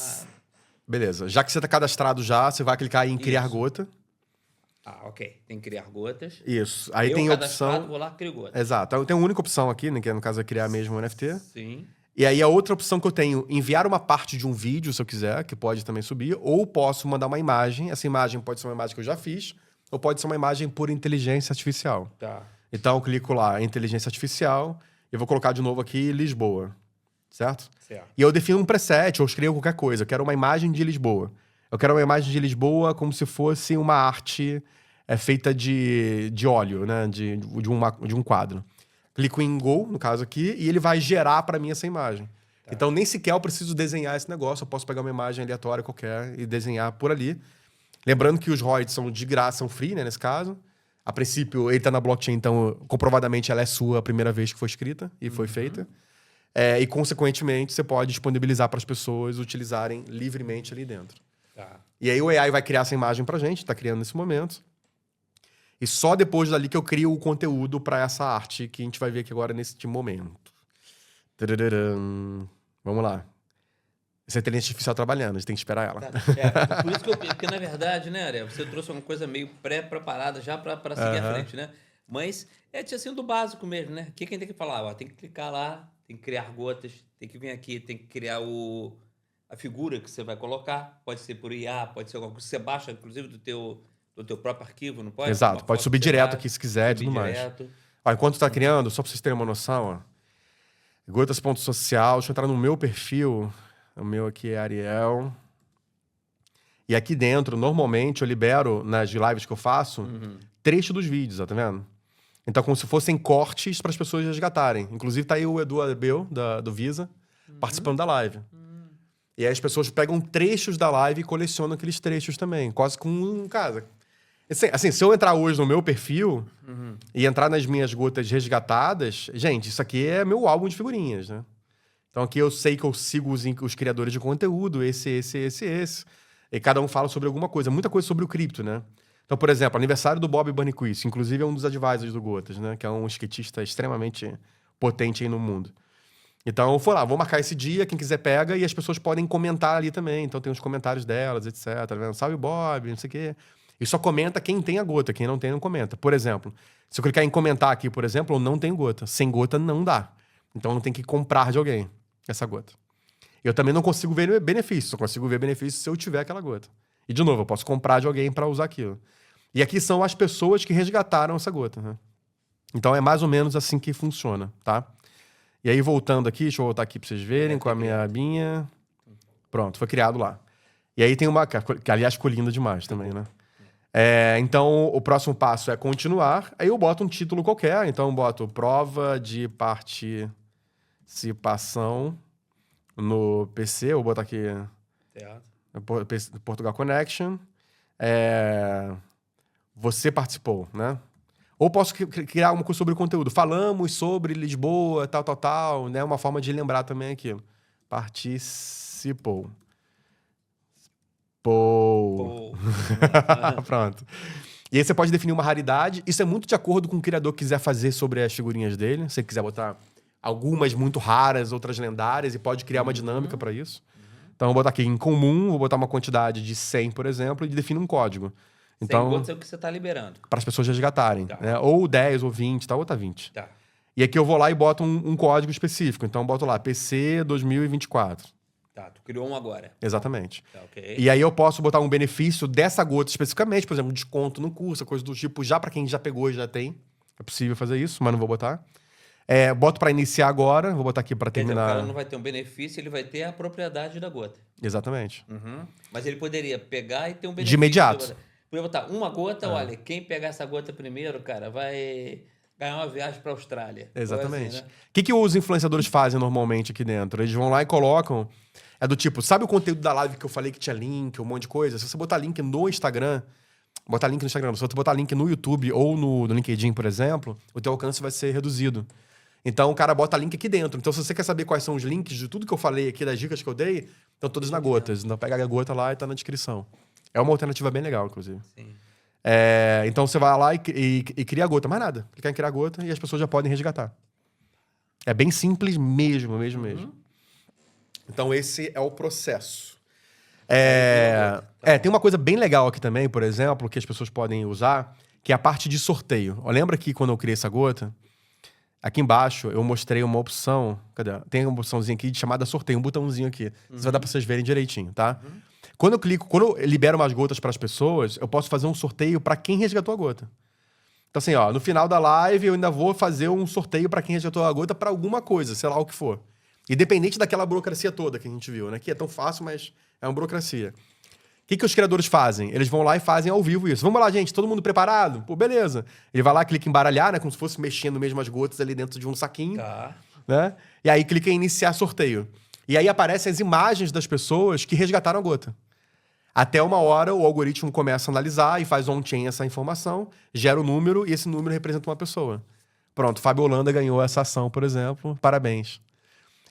Beleza. Já que você está cadastrado já, você vai clicar em criar Isso. gota. Ok. Tem que criar gotas. Isso. Aí eu tem a cadastrado, opção... vou lá, crio gotas. Exato. Tem uma única opção aqui, né, que no caso é criar mesmo o NFT. Sim. E aí a outra opção que eu tenho, enviar uma parte de um vídeo, se eu quiser, que pode também subir, ou posso mandar uma imagem. Essa imagem pode ser uma imagem que eu já fiz, ou pode ser uma imagem por inteligência artificial. Tá. Então eu clico lá, inteligência artificial, e vou colocar de novo aqui Lisboa, certo? Certo. E eu defino um preset, ou escrevo qualquer coisa. Eu quero uma imagem de Lisboa. Eu quero uma imagem de Lisboa como se fosse uma arte feita de óleo, né? De um quadro. Clico em Go, no caso aqui, e ele vai gerar para mim essa imagem. Tá. Então, nem sequer eu preciso desenhar esse negócio. Eu posso pegar uma imagem aleatória qualquer e desenhar por ali. Lembrando que os royalties são de graça, são free, né, nesse caso. A princípio, ele está na blockchain, então, comprovadamente, ela é sua a primeira vez que foi escrita e foi feita. E, consequentemente, você pode disponibilizar para as pessoas utilizarem livremente ali dentro. Tá. E aí o AI vai criar essa imagem pra gente, tá criando nesse momento. E só depois dali que eu crio o conteúdo para essa arte que a gente vai ver aqui agora neste momento. Tararam. Vamos lá. Essa é a inteligência artificial trabalhando, a gente tem que esperar ela. Tá. Por isso que porque na verdade, né, Ariel, você trouxe uma coisa meio pré-preparada já para seguir à frente, né? Mas tinha sido do básico mesmo, né? O que a gente tem que falar? Ó, tem que clicar lá, tem que criar gotas, tem que vir aqui, tem que criar a figura que você vai colocar. Pode ser por IA, pode ser alguma coisa que você baixa, inclusive, do teu próprio arquivo, não pode? Exato, Uma pode foto subir que você direto baixa, aqui se quiser e subir tudo mais. direto. Ó, enquanto tá criando, só pra vocês terem uma noção, ó. Gotas.social, deixa eu entrar no meu perfil. O meu aqui é Ariel. E aqui dentro, normalmente, eu libero, nas lives que eu faço, trecho dos vídeos, ó, tá vendo? Então, como se fossem cortes para as pessoas resgatarem. Inclusive, tá aí o Edu Abel, do Visa, participando da live. E aí as pessoas pegam trechos da live e colecionam aqueles trechos também. Quase com casa. Assim, se eu entrar hoje no meu perfil e entrar nas minhas gotas resgatadas, gente, isso aqui é meu álbum de figurinhas, né? Então aqui eu sei que eu sigo os criadores de conteúdo, esse. E cada um fala sobre alguma coisa. Muita coisa sobre o cripto, né? Então, por exemplo, aniversário do Bob Burnquist, inclusive é um dos advisors do Gotas, né? Que é um skatista extremamente potente aí no mundo. Então, foi lá, vou marcar esse dia, quem quiser pega, e as pessoas podem comentar ali também. Então, tem os comentários delas, etc. Tá, salve, Bob, não sei o quê. E só comenta quem tem a gota, quem não tem, não comenta. Por exemplo, se eu clicar em comentar aqui, por exemplo, eu não tenho gota. Sem gota, não dá. Então, eu tenho que comprar de alguém essa gota. Eu também não consigo ver benefício, só consigo ver benefício se eu tiver aquela gota. E, de novo, eu posso comprar de alguém para usar aquilo. E aqui são as pessoas que resgataram essa gota, né? Então, é mais ou menos assim que funciona, tá? E aí, voltando aqui, deixa eu voltar aqui para vocês verem com a minha abinha. Pronto, foi criado lá. E aí tem uma... Que, aliás, ficou lindo demais também, né? Então, o próximo passo é continuar. Aí eu boto um título qualquer. Então, eu boto prova de participação no PC. Eu vou botar aqui... Portugal Connection. Você participou, né? Ou posso criar alguma coisa sobre o conteúdo. Falamos sobre Lisboa, tal, né? Uma forma de lembrar também aquilo. Participou. Pronto. E aí você pode definir uma raridade. Isso é muito de acordo com o que o criador quiser fazer sobre as figurinhas dele. Se você quiser botar algumas muito raras, outras lendárias, e pode criar uma dinâmica para isso. Então, eu vou botar aqui em comum, vou botar uma quantidade de 100, por exemplo, e defino um código. Então, 100 gotas é o que você está liberando. Para as pessoas resgatarem. Tá. Né? Ou 10, ou 20, tá? Ou tá 20. Tá. E aqui eu vou lá e boto um código específico. Então, eu boto lá, PC 2024. Tá, tu criou um agora. Exatamente. Tá, ok. E aí eu posso botar um benefício dessa gota especificamente, por exemplo, desconto no curso, coisa do tipo, já para quem já pegou e já tem. É possível fazer isso, mas não vou botar. Boto para iniciar agora, vou botar aqui para terminar. O cara não vai ter um benefício, ele vai ter a propriedade da gota. Exatamente. Mas ele poderia pegar e ter um benefício. De imediato. Poderia botar uma gota, olha, quem pegar essa gota primeiro, cara, vai ganhar uma viagem para a Austrália. Exatamente. Assim, né? O que os influenciadores fazem normalmente aqui dentro? Eles vão lá e colocam... É do tipo, sabe o conteúdo da live que eu falei que tinha link, um monte de coisa? Se você botar link no Instagram, Botar link no Instagram. Se você botar link no YouTube ou no LinkedIn, por exemplo, o teu alcance vai ser reduzido. Então, o cara bota link aqui dentro. Então, se você quer saber quais são os links de tudo que eu falei aqui, das dicas que eu dei, estão todas na Gotas. Então, pega a Gota lá e tá na descrição. É uma alternativa bem legal, inclusive. Sim. Então, você vai lá e cria a Gota. Mais nada. Clicar em criar a Gota e as pessoas já podem resgatar. É bem simples mesmo. Então, esse é o processo. Tem uma coisa bem legal aqui também, por exemplo, que as pessoas podem usar, que é a parte de sorteio. Lembra que quando eu criei essa Gota, aqui embaixo eu mostrei uma opção. Cadê? Tem uma opçãozinha aqui chamada sorteio, um botãozinho aqui. Isso vai dar pra vocês verem direitinho, tá? Quando eu libero umas gotas para as pessoas, eu posso fazer um sorteio para quem resgatou a gota. Então, assim, no final da live eu ainda vou fazer um sorteio para quem resgatou a gota para alguma coisa, sei lá o que for. Independente daquela burocracia toda que a gente viu, né? Que é tão fácil, mas é uma burocracia. O que os criadores fazem? Eles vão lá e fazem ao vivo isso. Vamos lá, gente, todo mundo preparado? Pô, beleza. Ele vai lá, clica em embaralhar, né? Como se fosse mexendo mesmo as gotas ali dentro de um saquinho. Tá. Né? E aí clica em iniciar sorteio. E aí aparecem as imagens das pessoas que resgataram a gota. Até uma hora, o algoritmo começa a analisar e faz on-chain essa informação, gera o número e esse número representa uma pessoa. Pronto, Fábio Holanda ganhou essa ação, por exemplo. Parabéns.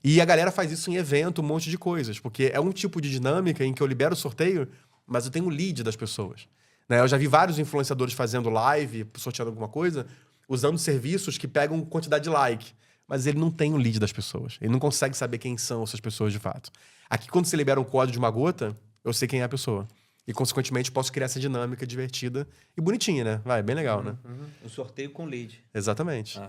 E a galera faz isso em evento, um monte de coisas, porque é um tipo de dinâmica em que eu libero o sorteio, mas eu tenho o lead das pessoas. Né? Eu já vi vários influenciadores fazendo live, sorteando alguma coisa, usando serviços que pegam quantidade de like. Mas ele não tem o lead das pessoas. Ele não consegue saber quem são essas pessoas de fato. Aqui, quando você libera um código de uma gota, eu sei quem é a pessoa. E, consequentemente, posso criar essa dinâmica divertida e bonitinha, né? Vai, bem legal, né? Um sorteio com lead. Exatamente.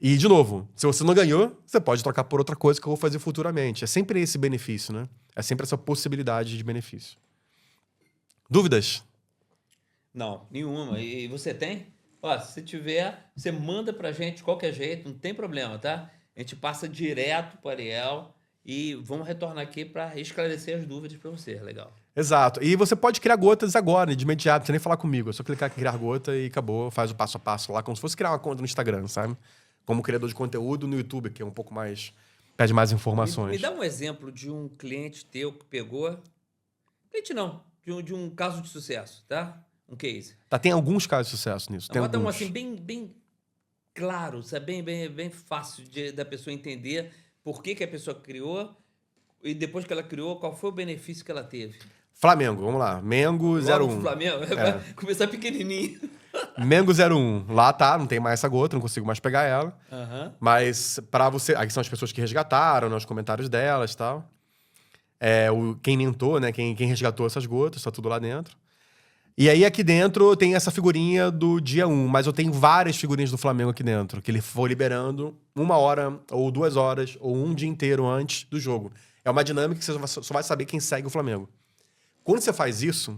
E, de novo, se você não ganhou, você pode trocar por outra coisa que eu vou fazer futuramente. É sempre esse benefício, né? É sempre essa possibilidade de benefício. Dúvidas? Não, nenhuma. E você tem? Ó, se tiver, você manda pra gente de qualquer jeito, não tem problema, tá? A gente passa direto pro Ariel e vamos retornar aqui para esclarecer as dúvidas para você. Legal. Exato. E você pode criar gotas agora, de imediato, sem nem falar comigo. É só clicar em criar gota e acabou, faz o passo a passo lá, como se fosse criar uma conta no Instagram, sabe? Como criador de conteúdo no YouTube, que é um pouco mais... pede mais informações. Me dá um exemplo de um cliente teu que pegou... Cliente não, de um caso de sucesso, tá? Um case. Tá, tem alguns casos de sucesso nisso. Tem Bota alguns. um assim, bem claro, sabe? Bem fácil da pessoa entender por que a pessoa criou e depois que ela criou, qual foi o benefício que ela teve. Flamengo, vamos lá. Mengo 01. Flamengo, vai começar pequenininho. Mengo 01. Lá tá, não tem mais essa gota, não consigo mais pegar ela. Mas pra você... Aqui são as pessoas que resgataram, né, os comentários delas e tal. Quem mintou, né? Quem resgatou essas gotas, tá tudo lá dentro. E aí, aqui dentro, tem essa figurinha do dia 1, mas eu tenho várias figurinhas do Flamengo aqui dentro, que ele foi liberando 1 hora, ou 2 horas, ou um dia inteiro antes do jogo. É uma dinâmica que você só vai saber quem segue o Flamengo. Quando você faz isso,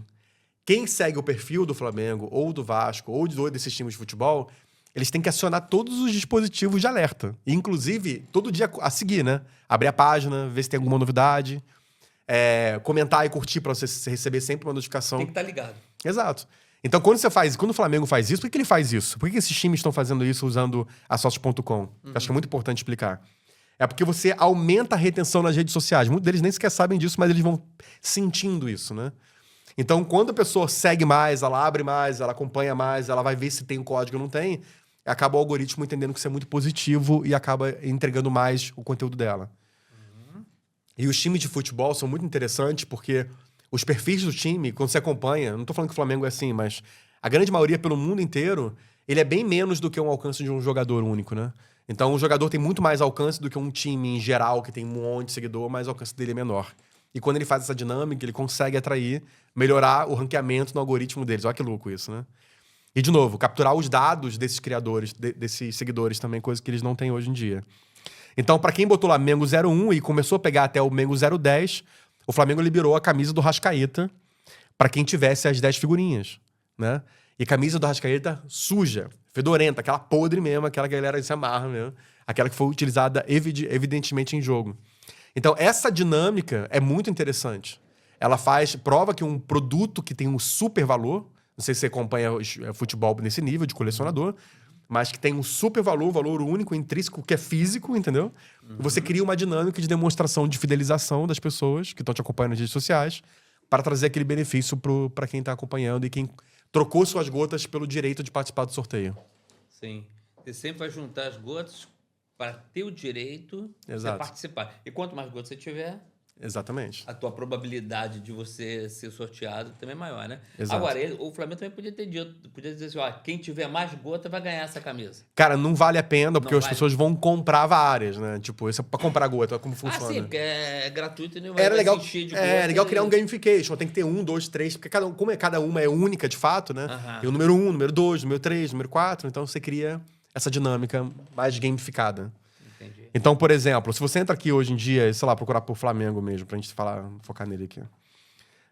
quem segue o perfil do Flamengo, ou do Vasco, ou de dois desses times de futebol, eles têm que acionar todos os dispositivos de alerta. E, inclusive, todo dia a seguir, né? Abrir a página, ver se tem alguma novidade, comentar e curtir para você receber sempre uma notificação. Tem que estar ligado. Exato. Então, quando o Flamengo faz isso, por que ele faz isso? Por que esses times estão fazendo isso usando a Sócios.com? Acho que é muito importante explicar. É porque você aumenta a retenção nas redes sociais. Muitos deles nem sequer sabem disso, mas eles vão sentindo isso, né? Então, quando a pessoa segue mais, ela abre mais, ela acompanha mais, ela vai ver se tem um código ou não tem, acaba o algoritmo entendendo que isso é muito positivo e acaba entregando mais o conteúdo dela. E os times de futebol são muito interessantes porque os perfis do time, quando você acompanha, não tô falando que o Flamengo é assim, mas a grande maioria pelo mundo inteiro, ele é bem menos do que um alcance de um jogador único, né? Então, o jogador tem muito mais alcance do que um time em geral, que tem um monte de seguidor, mas o alcance dele é menor. E quando ele faz essa dinâmica, ele consegue atrair, melhorar o ranqueamento no algoritmo deles. Olha que louco isso, né? E, de novo, capturar os dados desses criadores, desses seguidores também, coisa que eles não têm hoje em dia. Então, para quem botou lá Mengo 01 e começou a pegar até o Mengo 010, o Flamengo liberou a camisa do Rascaeta para quem tivesse as 10 figurinhas, né? E camisa do Rascaeta suja, fedorenta, aquela podre mesmo, aquela que a galera se amarra mesmo, aquela que foi utilizada evidentemente em jogo. Então, essa dinâmica é muito interessante. Ela prova que um produto que tem um super valor, não sei se você acompanha futebol nesse nível de colecionador, mas que tem um super valor único, intrínseco, que é físico, entendeu? E você cria uma dinâmica de demonstração de fidelização das pessoas que estão te acompanhando nas redes sociais para trazer aquele benefício para quem está acompanhando e quem trocou suas gotas pelo direito de participar do sorteio. Sim. Você sempre vai juntar as gotas para ter o direito de você Exato. participar. E quanto mais gotas você tiver, Exatamente. a tua probabilidade de você ser sorteado também é maior, né? Exato. Agora, o Flamengo também podia ter dito, podia dizer assim, ó, quem tiver mais gota vai ganhar essa camisa. Cara, não vale a pena, porque Não as vale. pessoas vão comprar várias, né? Tipo, isso é pra comprar gota, como funciona. Ah, sim, porque é gratuito e não Era vai legal, se encher de legal gota criar e- um gamification. Tem que ter 1, 2, 3, porque cada uma é única de fato, né? Aham. Tem o número 1, número 2, número 3, número 4. Então você cria essa dinâmica mais gamificada. Entendi. Então, por exemplo, se você entra aqui hoje em dia, sei lá, procurar por Flamengo mesmo, pra gente focar nele aqui.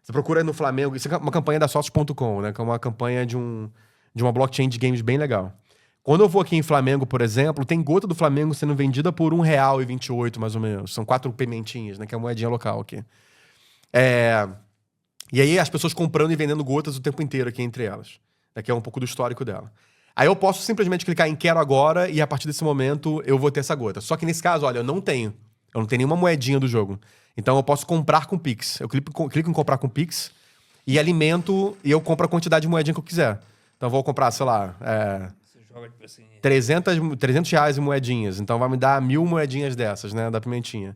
Você procura no Flamengo, isso é uma campanha da Sócios.com, né? Que é uma campanha de uma blockchain de games bem legal. Quando eu vou aqui em Flamengo, por exemplo, tem gota do Flamengo sendo vendida por R$1,28, mais ou menos. São 4 pimentinhas, né? Que é a moedinha local aqui. E aí as pessoas comprando e vendendo gotas o tempo inteiro aqui entre elas. Aqui é um pouco do histórico dela. Aí eu posso simplesmente clicar em quero agora e a partir desse momento eu vou ter essa gota. Só que nesse caso, olha, eu não tenho. Eu não tenho nenhuma moedinha do jogo. Então eu posso comprar com Pix. Eu clico em comprar com Pix e alimento e eu compro a quantidade de moedinha que eu quiser. Então eu vou comprar, sei lá, Você joga tipo assim. 300 reais em moedinhas. Então vai me dar 1.000 moedinhas dessas, né? Da pimentinha.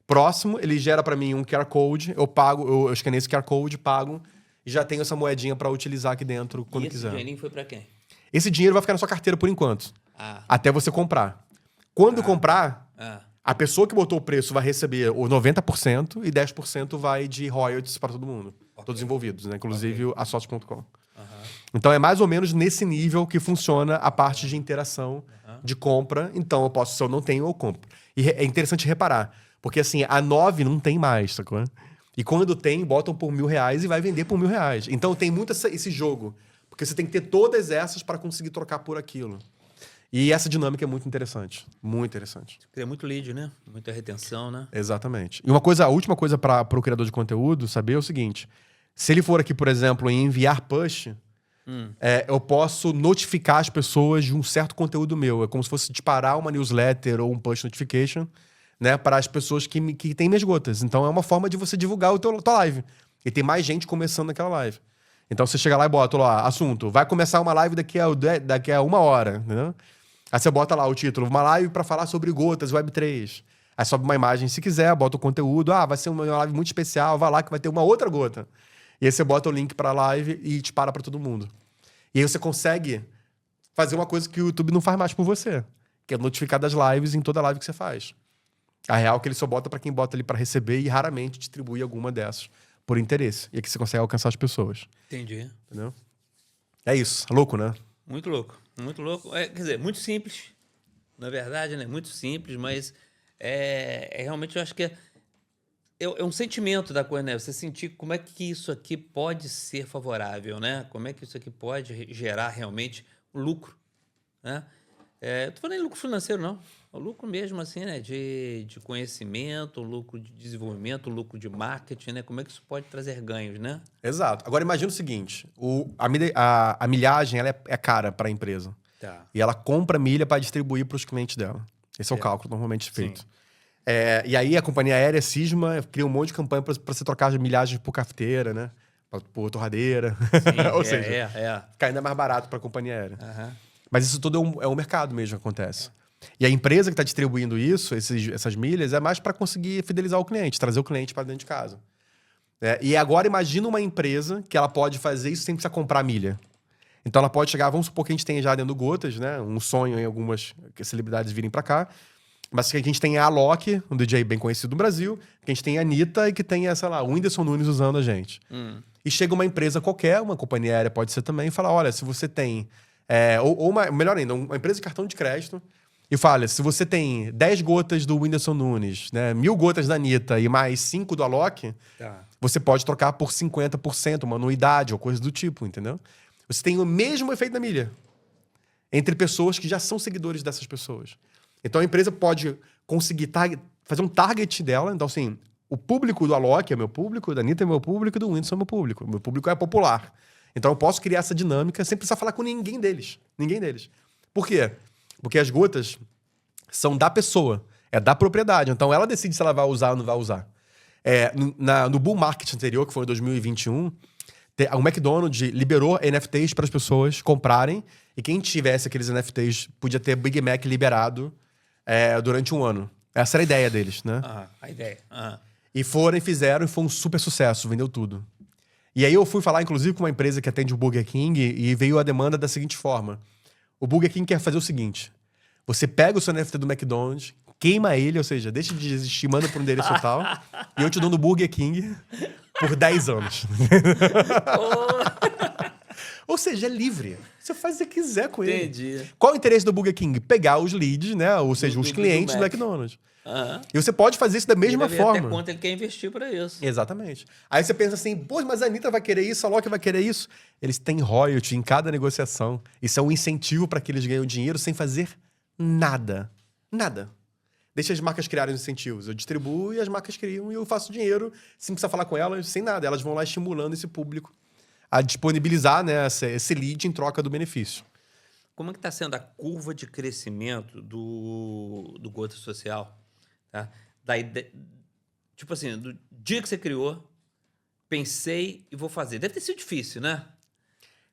Próximo, ele gera pra mim um QR Code. Eu pago, eu escaneio esse QR Code, pago e já tenho essa moedinha pra utilizar aqui dentro quando E esse quiser. dinheirinho foi pra quem? Esse dinheiro vai ficar na sua carteira por enquanto. Ah. Até você comprar. Quando comprar, Ah. a pessoa que botou o preço vai receber o 90% e 10% vai de royalties para todo mundo. Todos envolvidos, né? Inclusive a Sócios.com. Então é mais ou menos nesse nível que funciona a parte de interação de compra. Então eu posso, se eu não tenho, eu compro. E é interessante reparar. Porque assim, a 9 não tem mais, sacou? E quando tem, botam por R$1.000 e vai vender por R$1.000. Então tem muito esse jogo. Porque você tem que ter todas essas para conseguir trocar por aquilo. E essa dinâmica é muito interessante. Muito interessante. Cria muito lead, né? Muita retenção, né? Exatamente. E a última coisa para o criador de conteúdo saber é o seguinte. Se ele for aqui, por exemplo, em enviar push, eu posso notificar as pessoas de um certo conteúdo meu. É como se fosse disparar uma newsletter ou um push notification, né, para as pessoas que têm minhas gotas. Então é uma forma de você divulgar tua live. E tem mais gente começando naquela live. Então você chega lá e bota lá, assunto, vai começar uma live daqui a 1 hora, entendeu? Aí você bota lá o título, uma live para falar sobre gotas, Web3. Aí sobe uma imagem se quiser, bota o conteúdo, vai ser uma live muito especial, vai lá que vai ter uma outra gota. E aí você bota o link pra live e dispara pra todo mundo. E aí você consegue fazer uma coisa que o YouTube não faz mais por você, que é notificar das lives em toda live que você faz. A real é que ele só bota pra quem bota ali pra receber e raramente distribui alguma dessas por interesse. E aqui você consegue alcançar as pessoas. Entendi. Entendeu? É isso. Louco, né? Muito louco. Muito louco. Quer dizer, muito simples. Na verdade, né? Muito simples, mas realmente eu acho que é um sentimento da coisa, né? Você sentir como é que isso aqui pode ser favorável, né? Como é que isso aqui pode gerar realmente lucro, né? Eu tô falando em lucro financeiro, não. O lucro mesmo, assim, né? De conhecimento, lucro de desenvolvimento, lucro de marketing, né? Como é que isso pode trazer ganhos, né? Exato. Agora imagina o seguinte: a milhagem ela é cara para a empresa. Tá. E ela compra milha para distribuir para os clientes dela. Esse é o cálculo normalmente feito. E aí a companhia aérea cisma cria um monte de campanha para você trocar as milhagens por cafeteira, né? Por torradeira. Sim, Ou seja, fica ainda mais barato para a companhia aérea. Aham. Mas isso tudo é um mercado mesmo que acontece. E a empresa que está distribuindo isso, essas milhas, é mais para conseguir fidelizar o cliente, trazer o cliente para dentro de casa. E agora imagina uma empresa que ela pode fazer isso sem precisar comprar milha. Então ela pode chegar, vamos supor que a gente tenha já dentro do Gotas, né? Um sonho em algumas celebridades virem para cá. Mas que a gente tem a Alok, um DJ bem conhecido no Brasil, que a gente tem a Anitta e que tem, sei lá, o Whindersson Nunes usando a gente. E chega uma empresa qualquer, uma companhia aérea pode ser também, e fala, olha, se você tem... melhor ainda, uma empresa de cartão de crédito, e fala, se você tem 10 gotas do Whindersson Nunes, né, 1.000 gotas da Anitta e mais 5 do Alok, você pode trocar por 50%, uma anuidade ou coisa do tipo, entendeu? Você tem o mesmo efeito da milha entre pessoas que já são seguidores dessas pessoas. Então a empresa pode conseguir fazer um target dela. Então, assim, o público do Alok é meu público, da Anitta é meu público, do Whindersson é meu público. Meu público é popular. Então eu posso criar essa dinâmica sem precisar falar com ninguém deles. Ninguém deles. Por quê? Porque as gotas são da pessoa, é da propriedade. Então ela decide se ela vai usar ou não vai usar. No bull market anterior, que foi em 2021, O McDonald's liberou NFTs para as pessoas comprarem, e quem tivesse aqueles NFTs podia ter Big Mac liberado durante um ano. Essa era a ideia deles, né? A ideia. E fizeram, e foi um super sucesso, vendeu tudo. E aí eu fui falar, inclusive, com uma empresa que atende o Burger King, e veio a demanda da seguinte forma. O Burger King quer fazer o seguinte: você pega o seu NFT do McDonald's, queima ele, ou seja, deixa de existir, manda para um endereço tal, e eu te dou no Burger King por 10 anos. Ou seja, é livre. Você faz o que você quiser com ele. Entendi. Qual o interesse do Burger King? Pegar os leads, né? Ou seja, os clientes do McDonald's. E você pode fazer isso da mesma forma. Até quanto ele quer investir para isso. Exatamente. Aí você pensa assim, pô, mas a Anitta vai querer isso, a Loki vai querer isso. Eles têm royalty em cada negociação. Isso é um incentivo para que eles ganhem dinheiro sem fazer nada. Nada. Deixa as marcas criarem os incentivos. Eu distribuo e as marcas criam e eu faço dinheiro sem precisar falar com elas, sem nada. Elas vão lá estimulando esse público a disponibilizar, né, esse lead em troca do benefício. Como é que está sendo a curva de crescimento do Gota Social? Tá? Tipo assim, do dia que você criou, pensei e vou fazer. Deve ter sido difícil, né?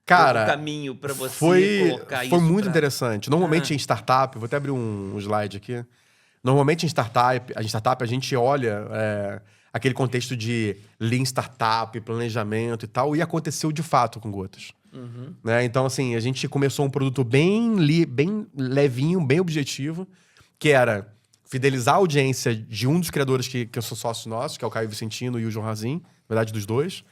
Cara, o caminho para você colocar isso. Foi muito interessante. Normalmente em startup, vou até abrir um slide aqui. Normalmente em startup a gente olha aquele contexto de Lean Startup, planejamento e tal, e aconteceu de fato com Gotas. Né? Então, assim, a gente começou um produto bem levinho, bem objetivo, que era fidelizar a audiência de um dos criadores que são sócios nossos, que é o Caio Vicentino e o João Razin, na verdade, dos dois.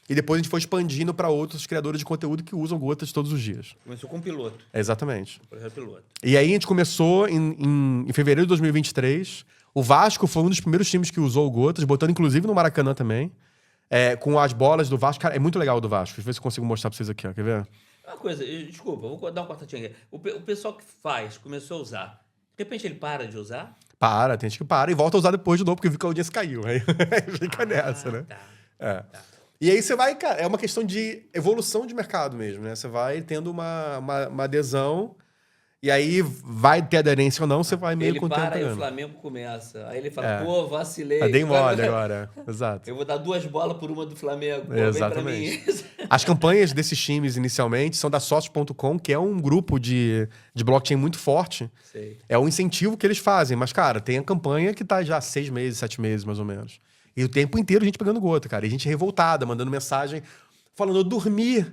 E depois a gente foi expandindo para outros criadores de conteúdo que usam Gotas todos os dias. Começou com um piloto. Exatamente. Um projeto piloto. E aí a gente começou em fevereiro de 2023. O Vasco foi um dos primeiros times que usou o Gotas, botando inclusive no Maracanã também. Com as bolas do Vasco. Cara, é muito legal o do Vasco. Deixa eu ver se eu consigo mostrar pra vocês aqui, ó. Quer ver? Uma coisa, desculpa, vou dar uma cortadinha aqui. O pessoal que começou a usar, de repente ele para de usar? Tem gente que para e volta a usar depois de novo, porque viu que a audiência caiu. Aí fica nessa, né? Tá. E aí você vai, cara, é uma questão de evolução de mercado mesmo, né? Você vai tendo uma adesão, e aí vai ter aderência ou não, você vai meio Ele com o tempo para e o pegando. Flamengo começa. Aí ele fala, pô, vacilei. Dei mole agora, exato. Eu vou dar 2 bolas por uma do Flamengo. Pô, Exatamente. Vem pra mim. As campanhas desses times, inicialmente, são da Sócio.com, que é um grupo de blockchain muito forte. Sei. É um incentivo que eles fazem. Mas, cara, tem a campanha que tá já há 6 meses, 7 meses, mais ou menos. E o tempo inteiro a gente pegando gota, cara. E a gente revoltada, mandando mensagem, falando, eu dormi.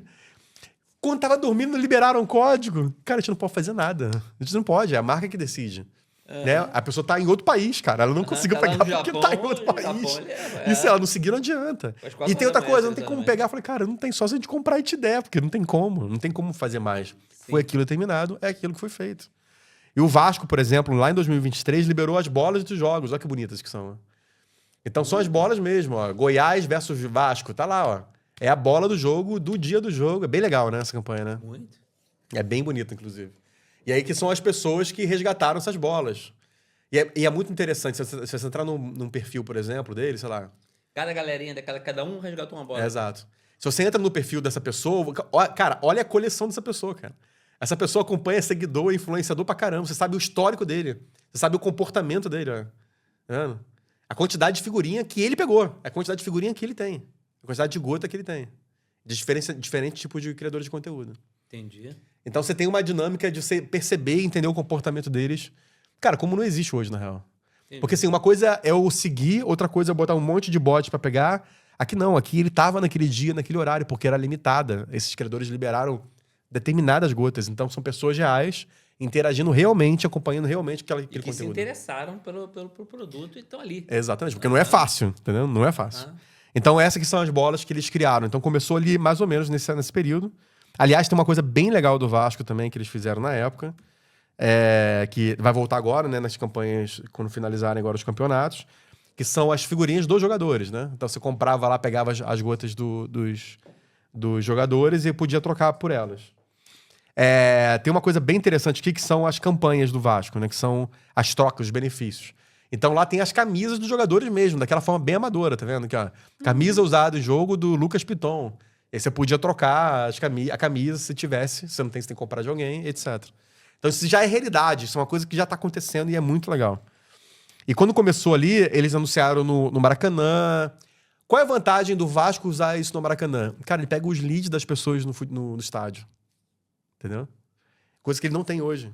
Quando tava dormindo, liberaram o código. Cara, a gente não pode fazer nada. A gente não pode, é a marca que decide. Né? A pessoa tá em outro país, cara. Ela não conseguiu pegar porque tá em outro país. E se ela não seguir, não adianta. E tem outra coisa, não tem como pegar. Eu falei, cara, não tem só se a gente comprar e te der, porque não tem como. Não tem como fazer mais. Sim. Foi aquilo determinado, é aquilo que foi feito. E o Vasco, por exemplo, lá em 2023, liberou as bolas dos jogos. Olha que bonitas que são. Então são as bolas mesmo, ó. Goiás versus Vasco. Tá lá, ó. É a bola do jogo, do dia do jogo. É bem legal, né, essa campanha, né? Muito. É bem bonita, inclusive. E aí que são as pessoas que resgataram essas bolas. E é muito interessante. Se você entrar num perfil, por exemplo, dele, sei lá... Cada galerinha, cada um resgatou uma bola. Exato. Se você entra no perfil dessa pessoa... Cara, olha a coleção dessa pessoa, cara. Essa pessoa acompanha seguidor, influenciador pra caramba. Você sabe o histórico dele. Você sabe o comportamento dele, ó. Tá vendo? A quantidade de figurinha que ele pegou. A quantidade de figurinha que ele tem. A quantidade de gota que ele tem. De diferentes tipos de criadores de conteúdo. Entendi. Então você tem uma dinâmica de você perceber e entender o comportamento deles. Cara, como não existe hoje, na real. Entendi. Porque assim, uma coisa é eu seguir, outra coisa é botar um monte de bot pra pegar. Aqui não, aqui ele tava naquele dia, naquele horário, porque era limitada. Esses criadores liberaram determinadas gotas. Então são pessoas reais interagindo realmente, acompanhando realmente aquele conteúdo. Se interessaram pelo produto e estão ali. Exatamente, porque não é fácil, entendeu? Não é fácil. Então essas que são as bolas que eles criaram. Então começou ali mais ou menos nesse período. Aliás, tem uma coisa bem legal do Vasco também que eles fizeram na época, que vai voltar agora, né, nas campanhas, quando finalizarem agora os campeonatos, que são as figurinhas dos jogadores, né? Então você comprava lá, pegava as gotas dos jogadores e podia trocar por elas. Tem uma coisa bem interessante aqui, que são as campanhas do Vasco, né? Que são as trocas, os benefícios. Então lá tem as camisas dos jogadores mesmo, daquela forma bem amadora, tá vendo? Aqui, ó. Camisa usada em jogo do Lucas Piton. Aí você podia trocar a camisa se tivesse, você tem que comprar de alguém, etc. Então isso já é realidade, isso é uma coisa que já tá acontecendo e é muito legal. E quando começou ali, eles anunciaram no Maracanã, Qual é a vantagem do Vasco usar isso no Maracanã? Cara, ele pega os leads das pessoas no estádio. Entendeu? Coisa que ele não tem hoje.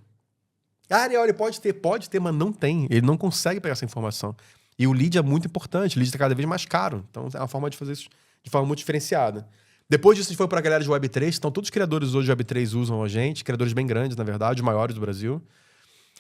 Ariel, ele pode ter, mas não tem. Ele não consegue pegar essa informação. E o lead é muito importante. O lead está cada vez mais caro. Então, é uma forma de fazer isso de forma muito diferenciada. Depois disso, a gente foi para a galera de Web3. Então, todos os criadores hoje de Web3 usam a gente. Criadores bem grandes, na verdade, os maiores do Brasil.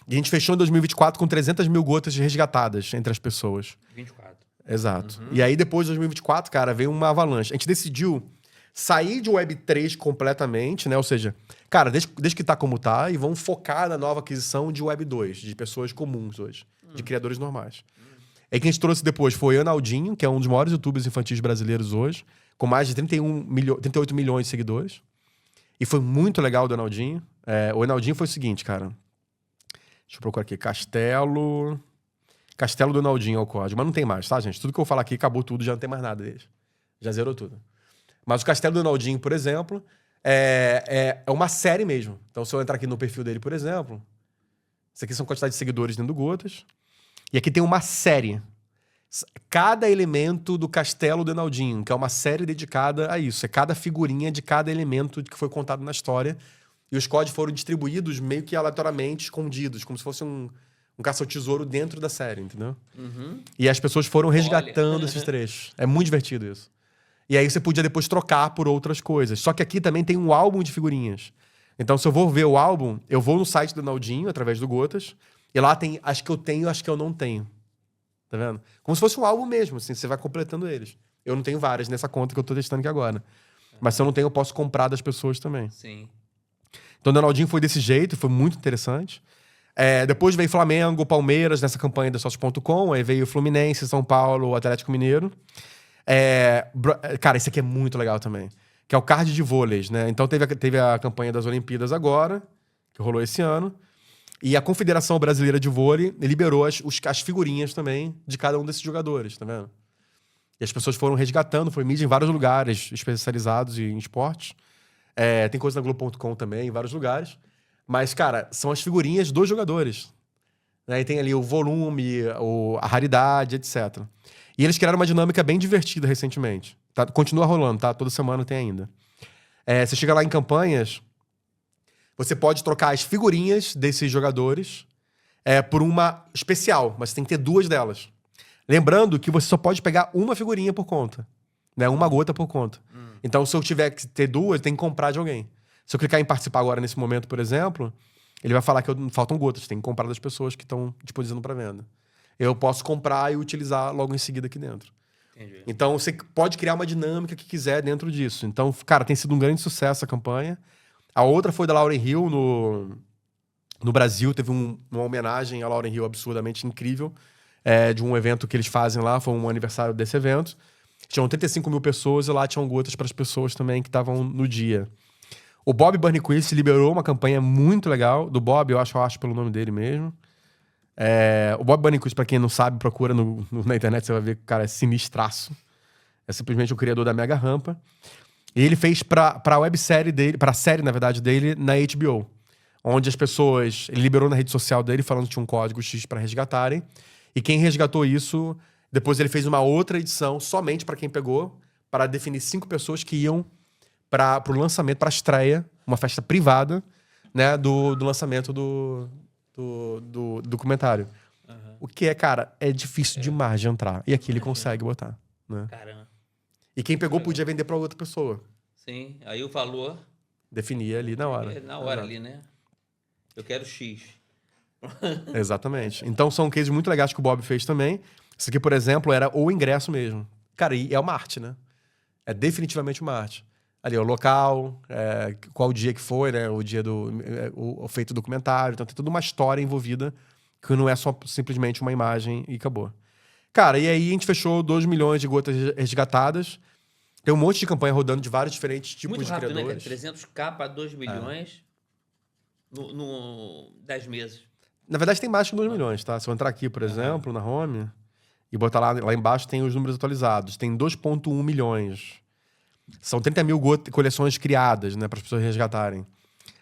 E a gente fechou em 2024 com 300 mil gotas resgatadas entre as pessoas. 24. Exato. E aí, depois de 2024, cara, veio uma avalanche. A gente decidiu sair de Web3 completamente, né? Ou seja, cara, deixa que tá como tá e vamos focar na nova aquisição de Web2, de pessoas comuns hoje, de criadores normais. Aí quem a gente trouxe depois foi o Enaldinho, que é um dos maiores youtubers infantis brasileiros hoje, com mais de 38 milhões de seguidores. E foi muito legal do Enaldinho. O Enaldinho foi o seguinte, cara. Deixa eu procurar aqui. Castelo do Enaldinho é o código. Mas não tem mais, tá, gente? Tudo que eu vou falar aqui acabou tudo, já não tem mais nada deles. Já zerou tudo. Mas o Castelo do Enaldinho, por exemplo, é uma série mesmo. Então, se eu entrar aqui no perfil dele, por exemplo, isso aqui são quantidade de seguidores dentro do Gotas. E aqui tem uma série. Cada elemento do Castelo do Enaldinho, que é uma série dedicada a isso. É cada figurinha de cada elemento que foi contado na história. E os códigos foram distribuídos meio que aleatoriamente, escondidos, como se fosse um caça ao tesouro dentro da série, entendeu? E as pessoas foram resgatando esses trechos. É muito divertido isso. E aí você podia depois trocar por outras coisas. Só que aqui também tem um álbum de figurinhas. Então, se eu vou ver o álbum, eu vou no site do Enaldinho, através do Gotas, e lá tem as que eu tenho e as que eu não tenho. Tá vendo? Como se fosse um álbum mesmo, assim, você vai completando eles. Eu não tenho várias nessa conta que eu tô testando aqui agora. Mas se eu não tenho, eu posso comprar das pessoas também. Sim. Então, o Enaldinho foi desse jeito, foi muito interessante. Depois veio Flamengo, Palmeiras, nessa campanha da Sócio.com, aí veio Fluminense, São Paulo, Atlético Mineiro. Cara, esse aqui é muito legal também. Que é o card de vôlei, né? Então teve a campanha das Olimpíadas agora, que rolou esse ano. E a Confederação Brasileira de Vôlei liberou as figurinhas também de cada um desses jogadores, tá vendo? E as pessoas foram resgatando, foi mídia em vários lugares especializados em esportes. Tem coisa na Globo.com também, em vários lugares. Mas, cara, são as figurinhas dos jogadores. Né? E tem ali o volume, a raridade, etc. E eles criaram uma dinâmica bem divertida recentemente. Tá? Continua rolando, tá? Toda semana tem ainda. Você chega lá em campanhas, você pode trocar as figurinhas desses jogadores por uma especial, mas você tem que ter 2 delas. Lembrando que você só pode pegar uma figurinha por conta. Né? Uma gota por conta. Então, se eu tiver que ter 2, tem que comprar de alguém. Se eu clicar em participar agora, nesse momento, por exemplo, ele vai falar que faltam gotas. Tem que comprar das pessoas que estão disponibilizando para venda. Eu posso comprar e utilizar logo em seguida aqui dentro. Entendi. Então, você pode criar uma dinâmica que quiser dentro disso. Então, cara, tem sido um grande sucesso a campanha. A outra foi da Lauryn Hill no Brasil. Teve uma homenagem à Lauryn Hill absurdamente incrível de um evento que eles fazem lá. Foi um aniversário desse evento. Tinham 35 mil pessoas e lá tinham gotas para as pessoas também que estavam no dia. O Bob Burnquist liberou uma campanha muito legal. Do Bob, eu acho pelo nome dele mesmo. O Bob Burnquist, pra quem não sabe, procura na internet, você vai ver que o cara é sinistraço. É simplesmente o criador da Mega Rampa. E ele fez pra websérie dele, pra série, na verdade, dele na HBO. Onde as pessoas... Ele liberou na rede social dele falando que tinha um código X pra resgatarem. E quem resgatou isso... Depois ele fez uma outra edição somente pra quem pegou, para definir 5 pessoas que iam pro lançamento, pra estreia, uma festa privada, né, do lançamento do documentário. O que cara, é difícil demais de entrar. E aqui ele consegue botar. Né? Caramba. E quem pegou podia vender pra outra pessoa. Sim, aí o valor... Definia ali na hora. Na hora ali, né? Eu quero X. Exatamente. Então são cases muito legais que o Bob fez também. Isso aqui, por exemplo, era o ingresso mesmo. Cara, e é uma arte, né? É definitivamente uma arte. Ali, o local, qual dia que foi, né? O dia o feito do documentário. Então tem toda uma história envolvida que não é só simplesmente uma imagem e acabou. Cara, e aí a gente fechou 2 milhões de gotas resgatadas. Tem um monte de campanha rodando de vários diferentes tipos muito de rápido, criadores. Né? 300k para 2 milhões no 10 meses. Na verdade, tem mais que 2 milhões, tá? Se eu entrar aqui, por exemplo, na home, e botar lá embaixo, tem os números atualizados. Tem 2,1 milhões. São 30 mil coleções criadas, né, para as pessoas resgatarem.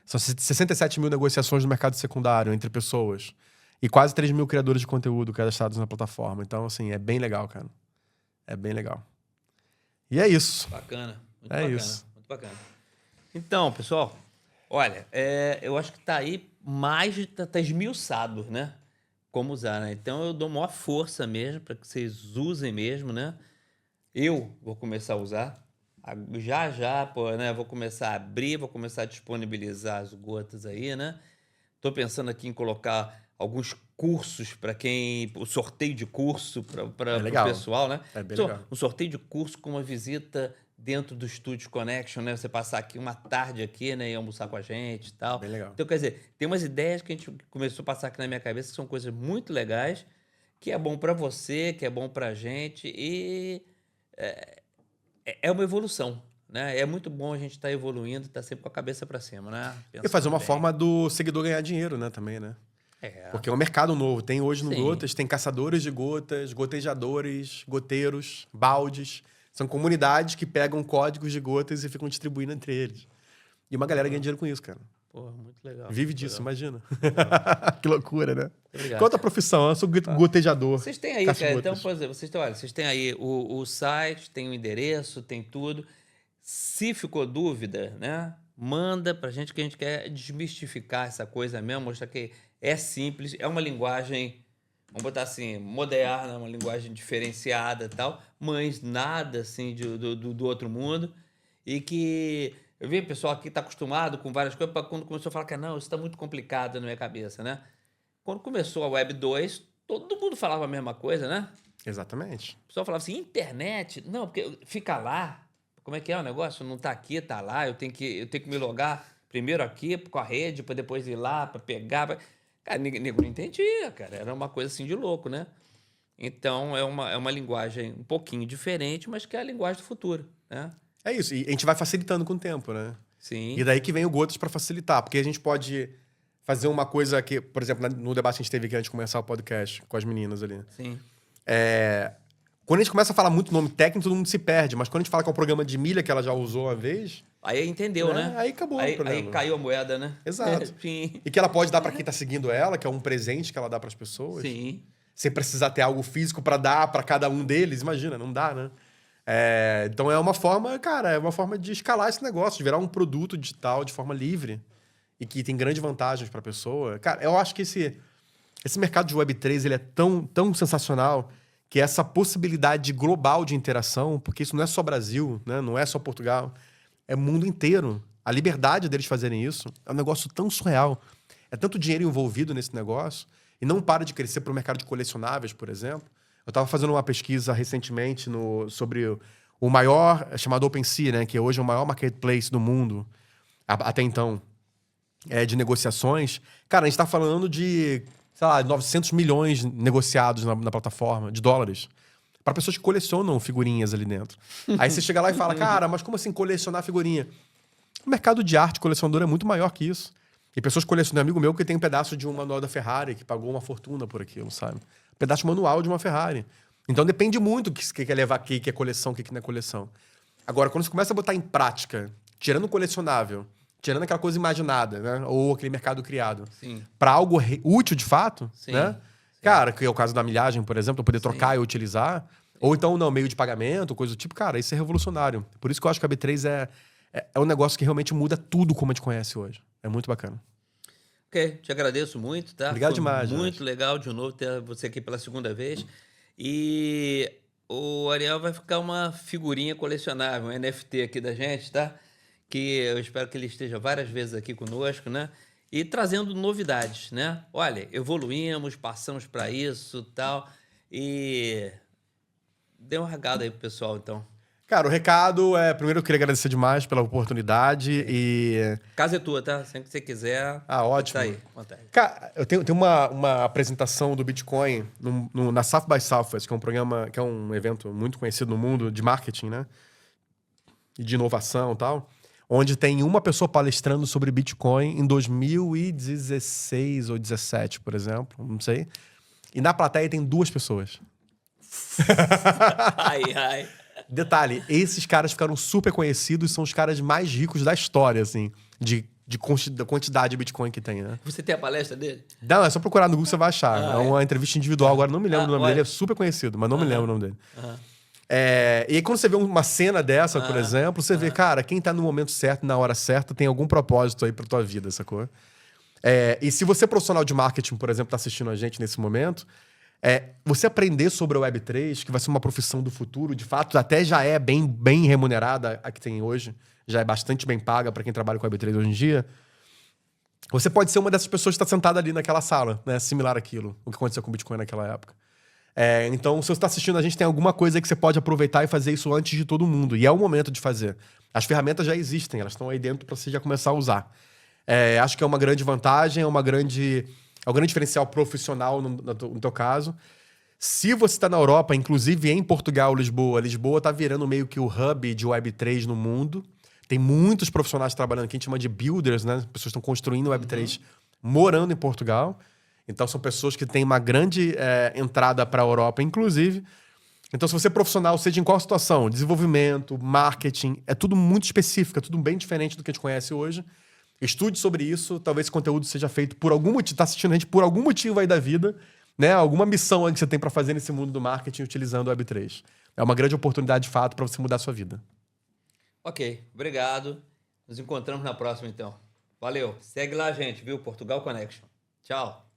São 67 mil negociações no mercado secundário entre pessoas. E quase 3 mil criadores de conteúdo cadastrados na plataforma. Então, assim, é bem legal, cara. É bem legal. E é isso. Bacana. Muito É bacana. isso. Muito bacana. Então, pessoal, olha, eu acho que tá aí tá esmiuçado, né? Como usar, né? Então eu dou maior força mesmo para que vocês usem mesmo, né? Eu vou começar a usar. Já, pô, né? Vou começar a abrir, vou começar a disponibilizar as gotas aí, né? Tô pensando aqui em colocar alguns cursos para quem. O sorteio de curso para É o legal. pessoal, né? É bem legal. Um sorteio de curso com uma visita dentro do Studio Connection, né? Você passar aqui uma tarde aqui, né? E almoçar com a gente e tal. Bem legal. Então, quer dizer, tem umas ideias que a gente começou a passar aqui na minha cabeça que são coisas muito legais, que é bom para você, que é bom para a gente e é uma evolução, né? É muito bom a gente estar evoluindo, estar sempre com a cabeça para cima, né? E fazer uma Pensando bem. forma do seguidor ganhar dinheiro, né? Também, né? Porque é um mercado novo. Tem hoje no Sim. Gotas, tem caçadores de gotas, gotejadores, goteiros, baldes. São comunidades que pegam códigos de gotas e ficam distribuindo entre eles. E uma galera ganha dinheiro com isso, cara. Pô, muito legal. Vive muito disso, legal. imagina. Que loucura, né? Obrigado. Qual a tua profissão? Eu sou gotejador. Vocês têm aí, cara, então, por exemplo, vocês têm aí o site, tem o endereço, tem tudo. Se ficou dúvida, né? Manda pra gente que a gente quer desmistificar essa coisa mesmo, mostrar que é simples, é uma linguagem, vamos botar assim, moderna, uma linguagem diferenciada e tal, mas nada assim do outro mundo. E que eu vi o pessoal aqui tá acostumado com várias coisas, para quando começou a falar que não, isso está muito complicado na minha cabeça, né? Quando começou a Web 2, todo mundo falava a mesma coisa, né? Exatamente. O pessoal falava assim, internet? Não, porque fica lá. Como é que é o negócio? Não tá aqui, tá lá. Eu tenho que me logar primeiro aqui com a rede, para depois ir lá, para pegar. Cara, nego não entendia, cara. Era uma coisa assim de louco, né? Então, é uma linguagem um pouquinho diferente, mas que é a linguagem do futuro, né? É isso. E a gente vai facilitando com o tempo, né? Sim. E daí que vem o Gotas para facilitar. Porque a gente pode fazer uma coisa que, por exemplo, no debate que a gente teve aqui antes de começar o podcast com as meninas ali. Sim. Quando a gente começa a falar muito nome técnico, todo mundo se perde. Mas quando a gente fala que é um programa de milha que ela já usou uma vez... Aí entendeu, né? Aí acabou o problema. Aí caiu a moeda, né? Exato. Sim. E que ela pode dar para quem tá seguindo ela, que é um presente que ela dá para as pessoas. Sim. Sem precisar ter algo físico para dar para cada um deles. Imagina, não dá, né? Então é uma forma, cara, é uma forma de escalar esse negócio, de virar um produto digital de forma livre e que tem grandes vantagens para a pessoa. Cara, eu acho que esse mercado de Web3 ele é tão sensacional que essa possibilidade global de interação, porque isso não é só Brasil, né? Não é só Portugal, é mundo inteiro. A liberdade deles fazerem isso é um negócio tão surreal. É tanto dinheiro envolvido nesse negócio e não para de crescer para o mercado de colecionáveis, por exemplo. Eu estava fazendo uma pesquisa recentemente sobre o maior, chamado OpenSea, né? Que hoje é o maior marketplace do mundo, até então, de negociações. Cara, a gente está falando de, sei lá, 900 milhões negociados na plataforma, de dólares. Para pessoas que colecionam figurinhas ali dentro. Aí você chega lá e fala, cara, mas como assim colecionar figurinha? O mercado de arte colecionador é muito maior que isso. E pessoas colecionam, amigo meu que tem um pedaço de um manual da Ferrari, que pagou uma fortuna por aquilo, sabe? Um pedaço manual de uma Ferrari. Então depende muito do que você quer levar aqui, que é coleção, o que não é coleção. Agora, quando você começa a botar em prática, tirando o colecionável, tirando aquela coisa imaginada, né? Ou aquele mercado criado, para algo útil de fato, né? Cara, que é o caso da milhagem, por exemplo, poder trocar e utilizar. Ou então, não, meio de pagamento, coisa do tipo. Cara, isso é revolucionário. Por isso que eu acho que a B3 é um negócio que realmente muda tudo como a gente conhece hoje. É muito bacana. Ok, te agradeço muito, tá? Obrigado Foi demais. Muito legal de novo ter você aqui pela segunda vez. E o Ariel vai ficar uma figurinha colecionável, um NFT aqui da gente, tá? Que eu espero que ele esteja várias vezes aqui conosco, né? E trazendo novidades, né? Olha, evoluímos, passamos para isso e tal. E dê um recado aí pro pessoal, então. Cara, o recado é... Primeiro, eu queria agradecer demais pela oportunidade e... Casa é tua, tá? Sempre que você quiser. Ótimo. Tá aí, vontade. Cara, eu tenho uma apresentação do Bitcoin na South by Southwest, que é um programa, que é um evento muito conhecido no mundo de marketing, né? E de inovação e tal. Onde tem uma pessoa palestrando sobre Bitcoin em 2016 ou 2017, por exemplo. Não sei. E na plateia tem 2 pessoas. Ai. Detalhe, esses caras ficaram super conhecidos, são os caras mais ricos da história, assim, da quantidade de Bitcoin que tem, né? Você tem a palestra dele? Não, é só procurar no Google, você vai achar. É uma entrevista individual, agora não me lembro do nome dele, é super conhecido, mas não me lembro o nome dele. E aí, quando você vê uma cena dessa, por exemplo, você vê, cara, quem tá no momento certo, na hora certa, tem algum propósito aí pra tua vida, sacou? E se você é profissional de marketing, por exemplo, tá assistindo a gente nesse momento, você aprender sobre a Web3, que vai ser uma profissão do futuro, de fato, até já é bem remunerada a que tem hoje, já é bastante bem paga para quem trabalha com a Web3 hoje em dia, você pode ser uma dessas pessoas que está sentada ali naquela sala, né? Similar àquilo, o que aconteceu com o Bitcoin naquela época. Então, se você está assistindo, a gente tem alguma coisa que você pode aproveitar e fazer isso antes de todo mundo. E é o momento de fazer. As ferramentas já existem, elas estão aí dentro para você já começar a usar. Acho que é uma grande vantagem, é um grande diferencial profissional no teu caso. Se você está na Europa, inclusive em Portugal, Lisboa está virando meio que o hub de Web3 no mundo. Tem muitos profissionais trabalhando aqui, a gente chama de builders, né? As pessoas estão construindo Web3 morando em Portugal. Então, são pessoas que têm uma grande entrada para a Europa, inclusive. Então, se você é profissional, seja em qual situação, desenvolvimento, marketing, é tudo muito específico, é tudo bem diferente do que a gente conhece hoje. Estude sobre isso, talvez esse conteúdo seja feito por algum motivo, está assistindo a gente por algum motivo aí da vida, né? Alguma missão aí que você tem para fazer nesse mundo do marketing utilizando o Web3. É uma grande oportunidade, de fato, para você mudar a sua vida. Ok, obrigado. Nos encontramos na próxima, então. Valeu. Segue lá, gente, viu? Portugal Connection. Tchau.